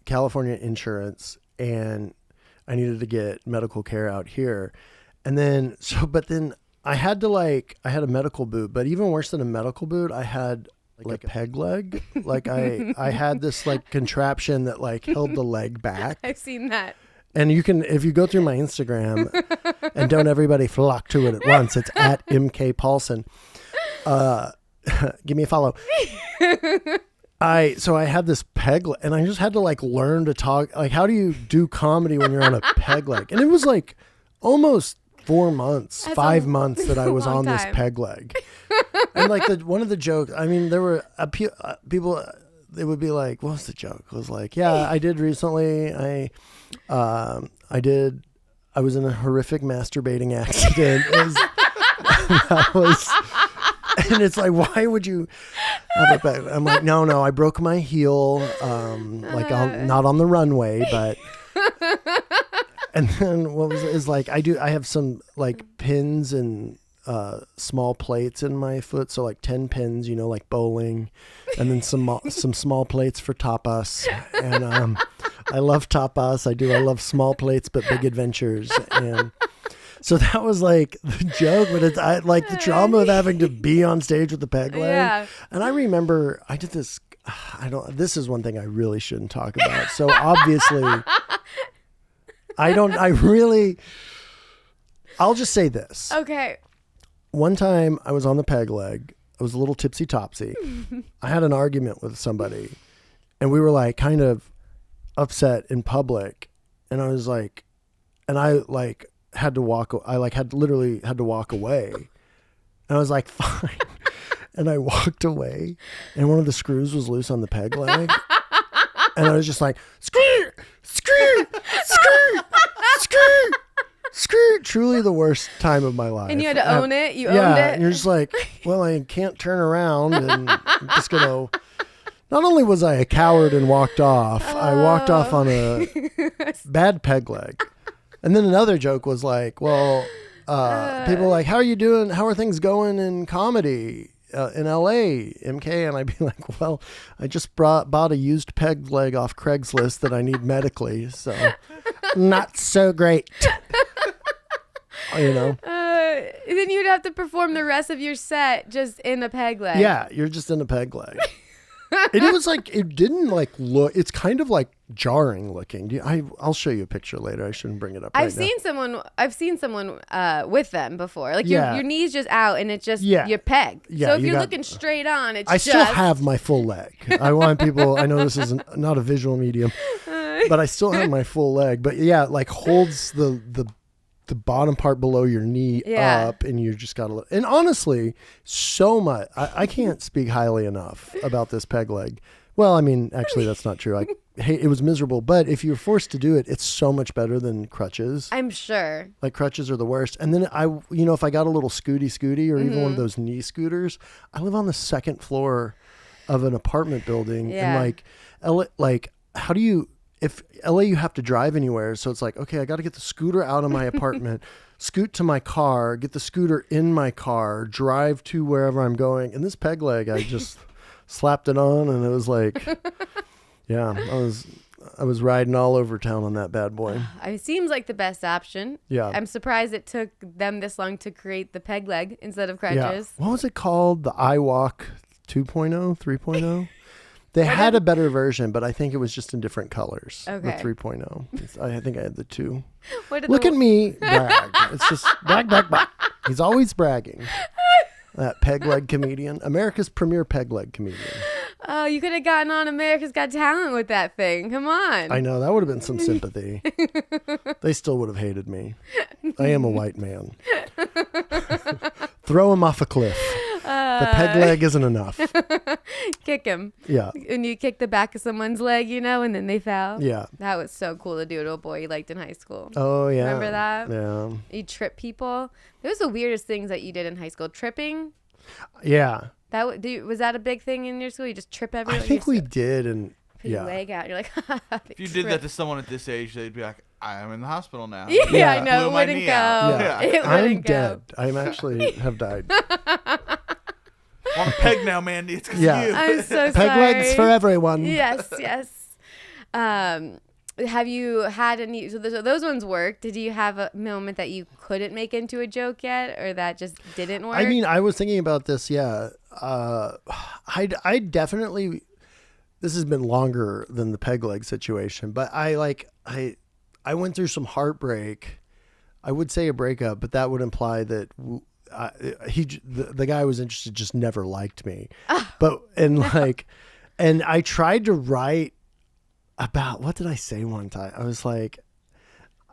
B: California insurance and I needed to get medical care out here. And then, but then I had a medical boot, but even worse than a medical boot, I had like a peg leg. Like I had this like contraption that like held the leg back.
A: I've seen that.
B: And if you go through my Instagram and don't everybody flock to it at once, it's at MK Paulsen. Give me a follow. So I had this peg leg, and I just had to like learn to talk. Like, how do you do comedy when you're on a peg leg? And it was like almost 4 months, 5 months that I was on this peg leg. And like one of the jokes, I mean, there were people, they would be like, what was the joke? It was like, yeah, I did recently. I was in a horrific masturbating accident. And it's like, why would you have it back? I'm like, no, I broke my heel, not on the runway, but. And then I have some like pins and small plates in my foot, so like 10 pins, like bowling, and then some small plates for tapas. And I love tapas. I love small plates but big adventures. And so that was like the joke, but it's like the trauma of having to be on stage with the peg leg.
A: Yeah.
B: And I remember I did this. This is one thing I really shouldn't talk about. So obviously. I'll just say this.
A: Okay.
B: One time I was on the peg leg. I was a little tipsy topsy. I had an argument with somebody and we were like kind of upset in public. And I was like, and I like had to literally had to walk away. And I was like, fine. And I walked away and one of the screws was loose on the peg leg. And I was just like, screw. Truly the worst time of my life.
A: And you had to own it? You owned it?
B: And you're just like, well, I can't turn around and I'm just going to... Not only was I a coward and walked off, I walked off on a bad peg leg. And then another joke was like, well, people are like, how are you doing? How are things going in comedy? In LA, MK, and I'd be like, well, I just bought a used peg leg off Craigslist that I need medically, so not so great.
A: Then you'd have to perform the rest of your set just in a peg leg.
B: Yeah, you're just in a peg leg. And it was like, it didn't like look, it's kind of like jarring looking. I'll show you a picture later. I shouldn't bring it up
A: I've seen someone with them before. Like your knees just out and it's just your peg.
B: Yeah,
A: so if you're looking straight on, it's
B: still have my full leg. I want people, I know this is not a visual medium, but I still have my full leg. But yeah, like holds the the bottom part below your knee up, and you just got to. And honestly, so much. I can't speak highly enough about this peg leg. Well, I mean, actually, that's not true. It was miserable, but if you're forced to do it, it's so much better than crutches.
A: I'm sure.
B: Like crutches are the worst. And then if I got a little scooty or even one of those knee scooters, I live on the second floor of an apartment building, and how do you? If LA, you have to drive anywhere. So it's like, okay, I got to get the scooter out of my apartment, scoot to my car, get the scooter in my car, drive to wherever I'm going. And this peg leg, I just slapped it on, and it was like, I was riding all over town on that bad boy.
A: It seems like the best option.
B: Yeah.
A: I'm surprised it took them this long to create the peg leg instead of crutches.
B: Yeah. What was it called? The iWalk 2.0, 3.0? They had a better version, but I think it was just in different colors.
A: Okay.
B: The 3.0. I think I had the 2.
A: Look
B: at me brag. It's just brag. He's always bragging. That peg leg comedian. America's premier peg leg comedian.
A: Oh, you could have gotten on America's Got Talent with that thing. Come on.
B: I know. That would have been some sympathy. They still would have hated me. I am a white man. Throw him off a cliff. The peg leg isn't enough.
A: Kick him.
B: Yeah.
A: And you kick the back of someone's leg, and then they fell.
B: Yeah.
A: That was so cool to do to a boy you liked in high school.
B: Oh, yeah.
A: Remember that?
B: Yeah.
A: You trip people. Those are the weirdest things that you did in high school. Tripping.
B: Yeah.
A: Was that a big thing in your school? You just trip everyone?
B: I think we did, and
A: put your leg out. You're like,
C: if you did that to someone at this age, they'd be like, I am in the hospital now.
A: Yeah, I know. It wouldn't go.
B: Yeah.
A: It
B: I'm
A: wouldn't go.
B: dead. I'm actually have died.
C: On a peg now, Mandy. It's because of you.
A: I'm so sorry.
B: Peg legs for everyone.
A: Yes. Have you had any? So those ones worked. Did you have a moment that you couldn't make into a joke yet, or that just didn't work?
B: I mean, I was thinking about this. Yeah, I definitely. This has been longer than the peg leg situation, but I went through some heartbreak. I would say a breakup, but that would imply that the guy I was interested just never liked me. And I tried to write about, what did I say one time? I was like,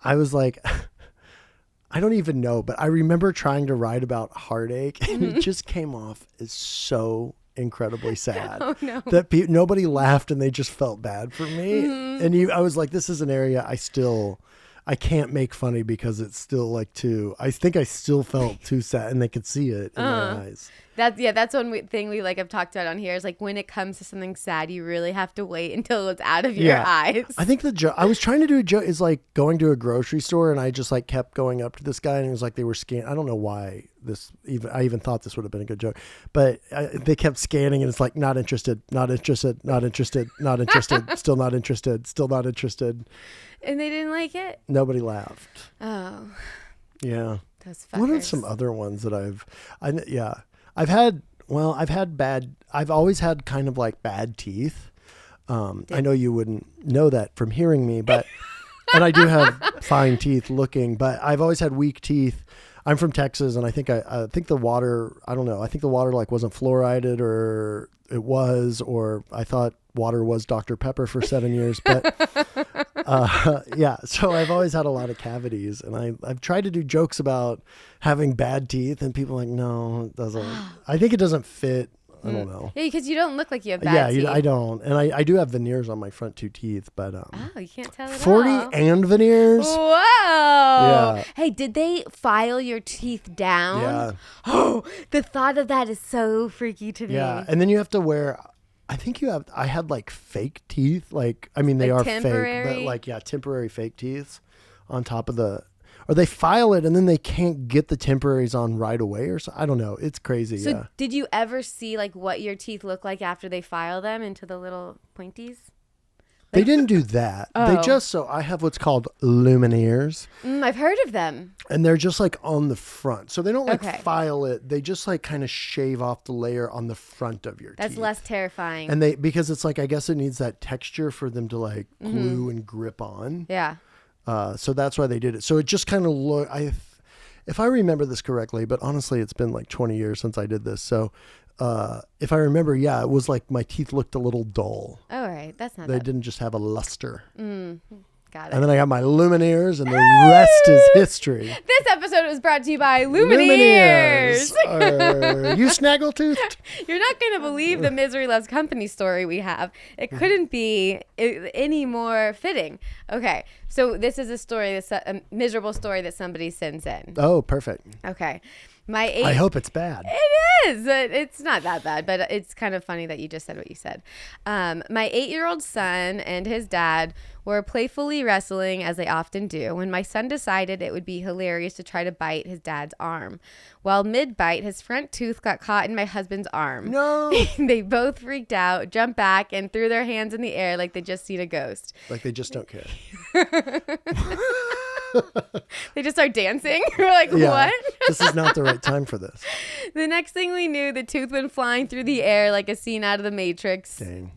B: I don't even know, but I remember trying to write about heartache, and it just came off as so incredibly sad.
A: Oh, no.
B: That nobody laughed, and they just felt bad for me.
A: Mm-hmm.
B: And I was like, this is an area I can't make funny because it's still I think I still felt too sad, and they could see it in my eyes.
A: That's one thing we have talked about on here is when it comes to something sad, you really have to wait until it's out of your eyes.
B: I think I was trying to do a joke is going to a grocery store, and I just kept going up to this guy, and it was like they were scanning. I don't know why I even thought this would have been a good joke, but they kept scanning, and it's like, not interested, not interested, not interested, not interested, still not interested, still not interested.
A: And they didn't like it?
B: Nobody laughed.
A: Oh.
B: Yeah.
A: Those fuckers.
B: What are some other ones that I've always had kind of bad teeth. I know you wouldn't know that from hearing me, but, and I do have fine teeth looking, but I've always had weak teeth. I'm from Texas, and I think the water, I don't know. I think the water wasn't fluoridated, or it was, or I thought water was Dr. Pepper for 7 years, but so I've always had a lot of cavities, and I've tried to do jokes about having bad teeth, and people are like, no, it doesn't. I think it doesn't fit. I don't know.
A: Yeah, because you don't look like you have bad teeth.
B: Yeah, I don't. And I do have veneers on my front 2 teeth, but
A: you can't tell it
B: 40
A: all.
B: and veneers.
A: Whoa.
B: Yeah.
A: Hey, did they file your teeth down?
B: Yeah.
A: Oh, the thought of that is so freaky to me.
B: Yeah, and then you have to wear, I had fake teeth. They are
A: temporary?
B: fake, but temporary fake teeth on top of or they file it and then they can't get the temporaries on right away or so. I don't know. It's crazy.
A: So did you ever see what your teeth look like after they file them into the little pointies?
B: They didn't do that.
A: Oh.
B: I have what's called lumineers.
A: I've heard of them.
B: And they're just on the front. So they don't file it. They just kind of shave off the layer on the front of your teeth.
A: That's less terrifying.
B: And because it's I guess it needs that texture for them to glue and grip on.
A: Yeah.
B: So that's why they did it. So it just kind of if I remember this correctly, but honestly, it's been 20 years since I did this. So if I remember, it was my teeth looked a little dull.
A: All right. That's not
B: They
A: that.
B: didn't just have a luster.
A: Got it.
B: And then I got my Lumineers, and the rest is history.
A: This episode was brought to you by Lumineers.
B: Are you snaggletooth?
A: You're not going to believe the Misery Loves Company story we have. It couldn't be any more fitting. Okay, so this is a miserable story that somebody sends in.
B: Oh, perfect.
A: Okay.
B: I hope it's bad.
A: It is. It's not that bad, but it's kind of funny that you just said what you said. My 8-year-old son and his dad were playfully wrestling, as they often do, when my son decided it would be hilarious to try to bite his dad's arm. While mid-bite, his front tooth got caught in my husband's arm.
B: No.
A: They both freaked out, jumped back, and threw their hands in the air like they just seen a ghost.
B: Like they just don't care.
A: They just start dancing. We're like, what?
B: This is not the right time for this.
A: The next thing we knew, the tooth went flying through the air like a scene out of The Matrix.
B: Dang.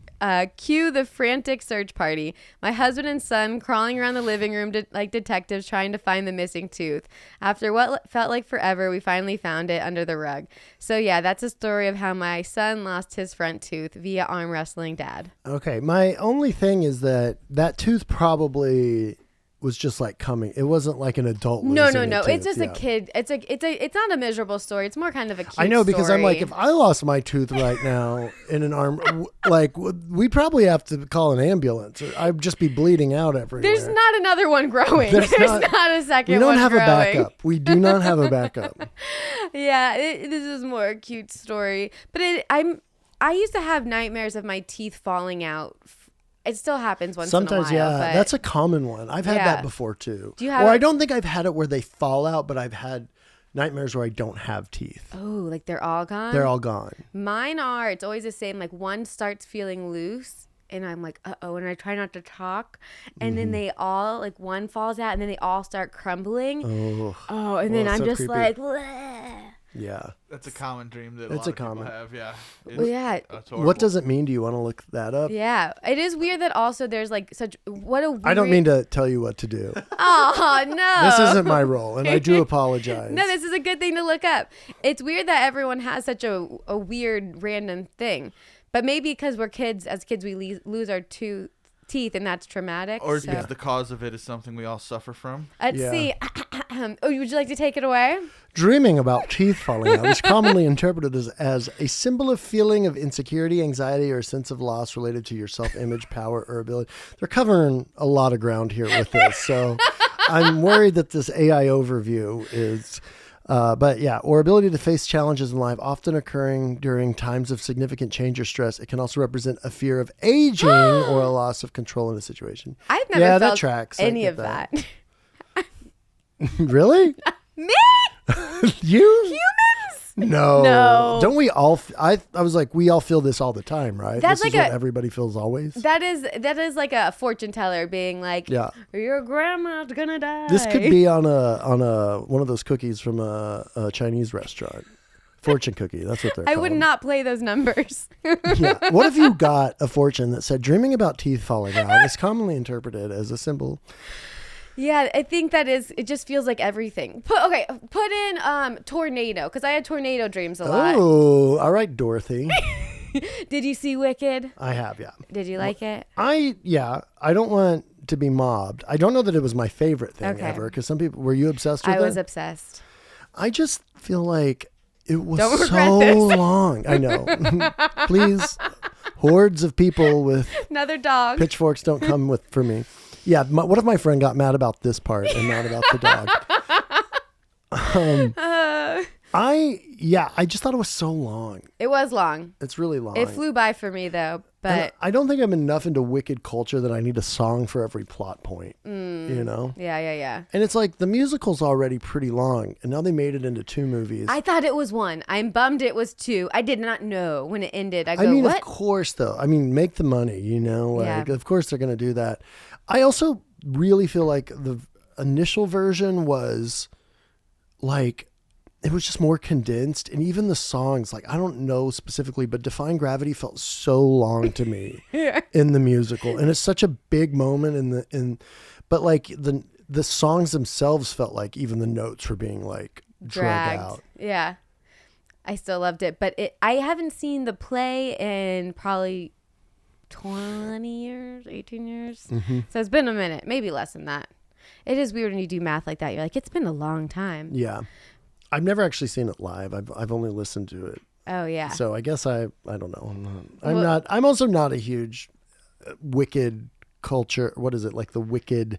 A: Cue the frantic search party. My husband and son crawling around the living room like detectives trying to find the missing tooth. After what felt like forever, we finally found it under the rug. So yeah, that's a story of how my son lost his front tooth via arm wrestling dad.
B: Okay, my only thing is that tooth probably was just like coming. It wasn't like an adult.
A: No.
B: Tooth.
A: It's just a kid. It's not a miserable story. It's more kind of a cute
B: I know, because
A: story.
B: I'm like, if I lost my tooth right now in an arm, like we'd probably have to call an ambulance. Or I'd just be bleeding out everywhere.
A: There's not another one growing. There's not a second one.
B: We don't have
A: growing.
B: a backup. We do not have a backup.
A: Yeah, this is more a cute story. But I used to have nightmares of my teeth falling out. It still happens
B: Sometimes,
A: in a while.
B: yeah. That's a common one. I've had that before too.
A: Do you have
B: I don't think I've had it where they fall out, but I've had nightmares where I don't have teeth.
A: Oh, like they're all gone?
B: They're all gone.
A: Mine are. It's always the same. Like one starts feeling loose and I'm like, uh-oh, and I try not to talk. And then they all, like one falls out and then they all start crumbling. Oh, and then I'm
B: so
A: just
B: creepy.
A: like, bleh.
B: Yeah.
C: That's a common dream that
B: It's
C: a
B: a
C: lot of
B: common.
C: people have. Yeah.
A: Well, yeah.
C: It's horrible.
B: What does it mean? Do you want to look that up?
A: Yeah. It is weird that also there's like such, what a weird.
B: I don't mean to tell you what to do.
A: Oh, no.
B: This isn't my role, and I do apologize.
A: No, this is a good thing to look up. It's weird that everyone has such a weird random thing. But maybe because we're kids, as kids we lose our teeth and that's traumatic.
C: Or because the cause of it is something we all suffer from.
A: Let's see. Oh, would you like to take it away?
B: Dreaming about teeth falling out is commonly interpreted as a symbol of feeling of insecurity, anxiety, or a sense of loss related to your self-image, power, or ability. They're covering a lot of ground here with this, so I'm worried that this AI overview is... but yeah, or ability to face challenges in life, often occurring during times of significant change or stress. It can also represent a fear of aging or a loss of control in a situation.
A: I've never felt
B: that tracks.
A: any of that.
B: Really?
A: Me?
B: You?
A: Humans?
B: No. Don't we all? I was like, we all feel this all the time, right?
A: That's
B: this
A: like
B: is what everybody feels always.
A: That is like a fortune teller being like,
B: yeah,
A: your grandma's gonna die.
B: This could be on a one of those cookies from a Chinese restaurant. Fortune cookie. That's what they're
A: I
B: called.
A: would not play those numbers.
B: Yeah. What if you got a fortune that said dreaming about teeth falling out is commonly interpreted as a symbol?
A: Yeah, I think that is. It just feels like everything. Put in tornado, because I had tornado dreams a lot.
B: Oh, all right, Dorothy.
A: Did you see Wicked?
B: I have, yeah.
A: Did you like it?
B: I don't want to be mobbed. I don't know that it was my favorite thing ever, because some people, were you obsessed with it?
A: I was obsessed.
B: I just feel like it was
A: Don't
B: so
A: regret this.
B: long. I know. Please, hordes of people with
A: Another dog.
B: pitchforks don't come for me. Yeah, what if my friend got mad about this part and not about the dog? I just thought it was so long.
A: It was long.
B: It's really long.
A: It flew by for me though, but
B: And I don't think I'm enough into Wicked culture that I need a song for every plot point. You know?
A: yeah.
B: And it's like the musical's already pretty long, and now they made it into 2 movies.
A: I thought it was 1. I'm bummed it was 2. I did not know when it ended. I
B: mean,
A: what?
B: of course, though. I mean, make the money, you know? Like, of course they're going to do that. I also really feel like the initial version was like, it was just more condensed. And even the songs, like, I don't know specifically, but Defying Gravity felt so long to me in the musical. And it's such a big moment but like the songs themselves felt like even the notes were being like dragged out.
A: Yeah. I still loved it, but I haven't seen the play in probably 20 years, 18 years.
B: Mm-hmm.
A: So it's been a minute, maybe less than that. It is weird when you do math like that. You're like, it's been a long time.
B: Yeah. I've never actually seen it live. I've only listened to it.
A: Oh yeah.
B: So I guess I don't know. I'm also not a huge Wicked culture. What is it? Like the Wicked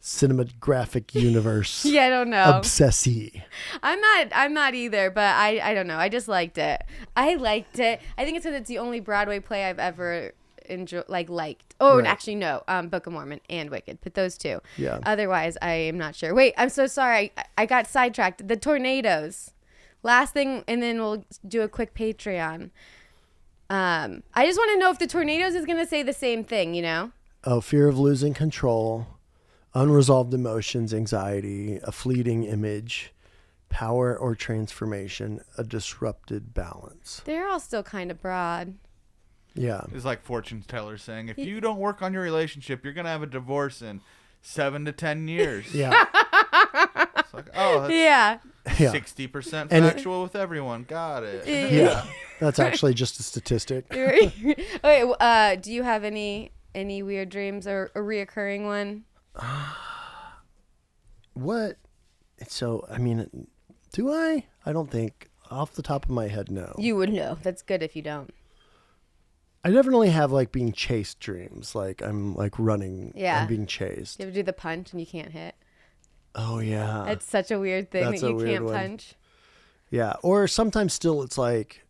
B: cinematographic universe.
A: Yeah, I don't know.
B: Obsessee.
A: I'm not either, but I don't know. I just liked it. I liked it. I think it's because it's the only Broadway play I've ever liked. Oh,
B: Right.
A: actually no. Book of Mormon and Wicked. Put those two.
B: Yeah.
A: Otherwise, I am not sure. Wait, I'm so sorry. I got sidetracked. The tornadoes. Last thing, and then we'll do a quick Patreon. I just want to know if the tornadoes is going to say the same thing, you know?
B: Oh, fear of losing control, unresolved emotions, anxiety, a fleeting image, power or transformation, a disrupted balance.
A: They're all still kind of broad.
B: Yeah.
C: It's like fortune tellers saying, if you don't work on your relationship, you're going to have a divorce in 7 to 10 years.
B: Yeah.
C: It's like, oh, that's
A: Yeah.
C: 60% factual with everyone. Got it.
B: Yeah. That's actually just a statistic.
A: Okay, do you have any weird dreams or a reoccurring one?
B: What? So, I mean, do I? I don't think. Off the top of my head, no.
A: You would know. That's good if you don't.
B: I definitely have like being chased dreams. Like I'm like running.
A: Yeah.
B: I'm being chased.
A: You ever do the punch and you can't hit?
B: Oh yeah.
A: That's such a weird thing
B: That's
A: that
B: a
A: you
B: weird
A: can't
B: one.
A: punch.
B: Yeah. Or sometimes still it's like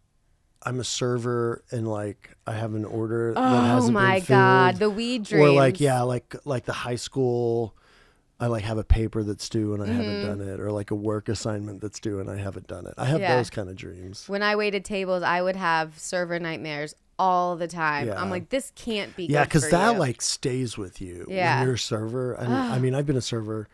B: I'm a server and like I have an order that
A: Oh
B: hasn't
A: my
B: been filled.
A: God, the weed dreams.
B: Or like like the high school. I like have a paper that's due and I haven't done it, or like a work assignment that's due and I haven't done it. I have those kind of dreams.
A: When I waited tables, I would have server nightmares all the time.
B: Yeah.
A: I'm like, this can't be.
B: Yeah,
A: because
B: because that like stays with you
A: Yeah.
B: when you're a server. And I mean, I've been a server.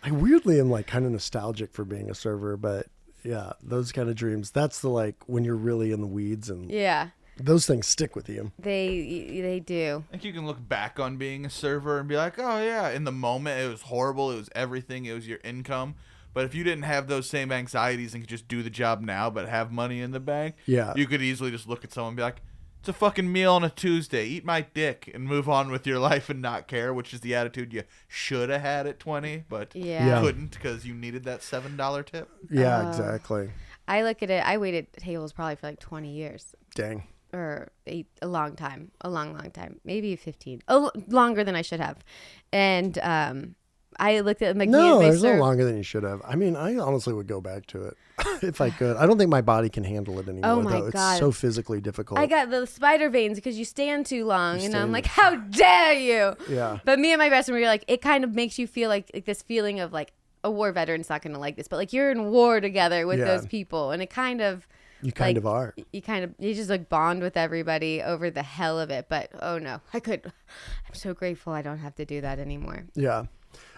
B: I weirdly am like kind of nostalgic for being a server, but yeah, those kind of dreams. That's the like when you're really in the weeds, and
A: Yeah,
B: those things stick with you.
A: they do.
C: I think you can look back on being a server and be like, oh, yeah, in the moment it was horrible. It was everything. It was your income. But if you didn't have those same anxieties and could just do the job now but have money in the bank,
B: Yeah.
C: you could easily just look at someone and be like, it's a fucking meal on a Tuesday. Eat my dick and move on with your life and not care, which is the attitude you should have had at 20, but
A: Yeah.
C: couldn't because you needed that $7 tip.
B: Yeah, exactly.
A: I look at it. I waited tables probably for like 20 years.
B: Dang.
A: Or a long time, a long time, maybe 15, longer than I should have. And I looked at like
B: No,
A: they
B: there's no
A: serve-
B: longer than you should have. I mean, I honestly would go back to it if I could. I don't think my body can handle it anymore.
A: Oh my
B: though.
A: God.
B: It's so physically difficult.
A: I got the spider veins because you stand too long, and I'm like, how dare you?
B: Yeah.
A: But me and my best friend, we were like, it kind of makes you feel like this feeling of like a war veteran's not gonna like this, but like you're in war together with
B: Yeah.
A: those people, and it kind of.
B: You kind of are.
A: You just like bond with everybody over the hell of it. But oh no, I'm so grateful I don't have to do that anymore.
B: Yeah.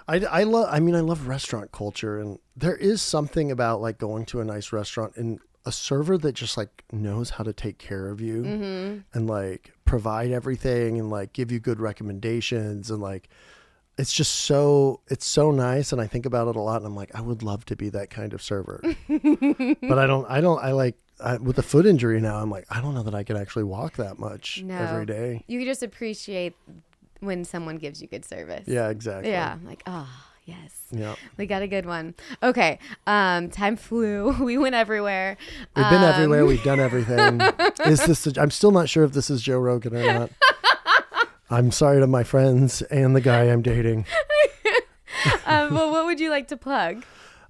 B: I love restaurant culture, and there is something about like going to a nice restaurant and a server that just like knows how to take care of you and like provide everything and like give you good recommendations, and like it's so nice. And I think about it a lot, and I'm like, I would love to be that kind of server. But with a foot injury now, I'm like, I don't know that I can actually walk that much every day.
A: You just appreciate when someone gives you good service.
B: Yeah, exactly.
A: Yeah. Like, oh, yes.
B: Yeah.
A: We got a good one. Okay. Time flew. We went everywhere.
B: We've been everywhere. We've done everything. I'm still not sure if this is Joe Rogan or not. I'm sorry to my friends and the guy I'm dating.
A: Well, what would you like to plug?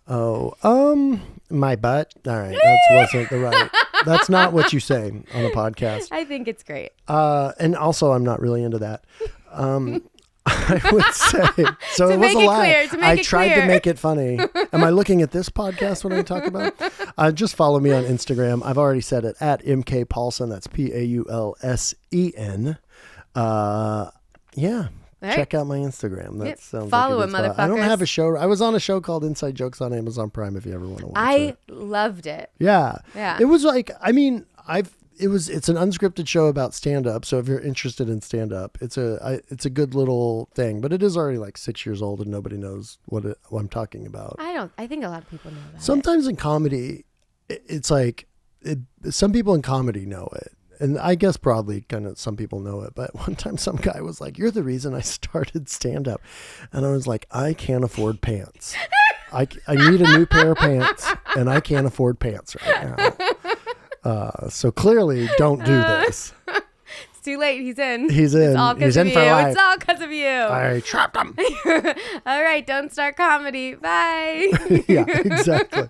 B: Oh, my butt. All right. That wasn't the right. That's not what you say on a podcast.
A: I think it's great.
B: And also I'm not really into that. I would say, so
A: To
B: it was
A: make
B: a
A: it
B: lie.
A: clear, to make
B: I
A: it
B: tried
A: clear.
B: to make it funny. Am I looking at this podcast when I talk about it? Just follow me on Instagram. I've already said it at MK Paulsen. That's Paulsen. Yeah.
A: All right.
B: Check out my Instagram. That
A: Yep.
B: sounds
A: Follow
B: like a
A: it,
B: good spot. I don't
A: motherfuckers.
B: have a show. I was on a show called Inside Jokes on Amazon Prime if you ever want to watch
A: I
B: it.
A: loved it.
B: Yeah.
A: Yeah.
B: It was like, I mean, it's an unscripted show about stand up. So if you're interested in stand up, it's a good little thing, but it is already like 6 years old and nobody knows what I'm talking about.
A: I think a lot of people know about
B: Sometimes in comedy, it's like, some people in comedy know it. And I guess broadly, kind of some people know it, but one time some guy was like, "You're the reason I started stand up," and I was like, "I can't afford pants. I need a new pair of pants, and I can't afford pants right now. So clearly, don't do this."
A: It's too late. He's in.
B: He's in.
A: It's all
B: He's
A: because of
B: in
A: you.
B: for life.
A: It's all because of you.
B: I trapped him.
A: All right, don't start comedy. Bye.
B: Yeah, exactly.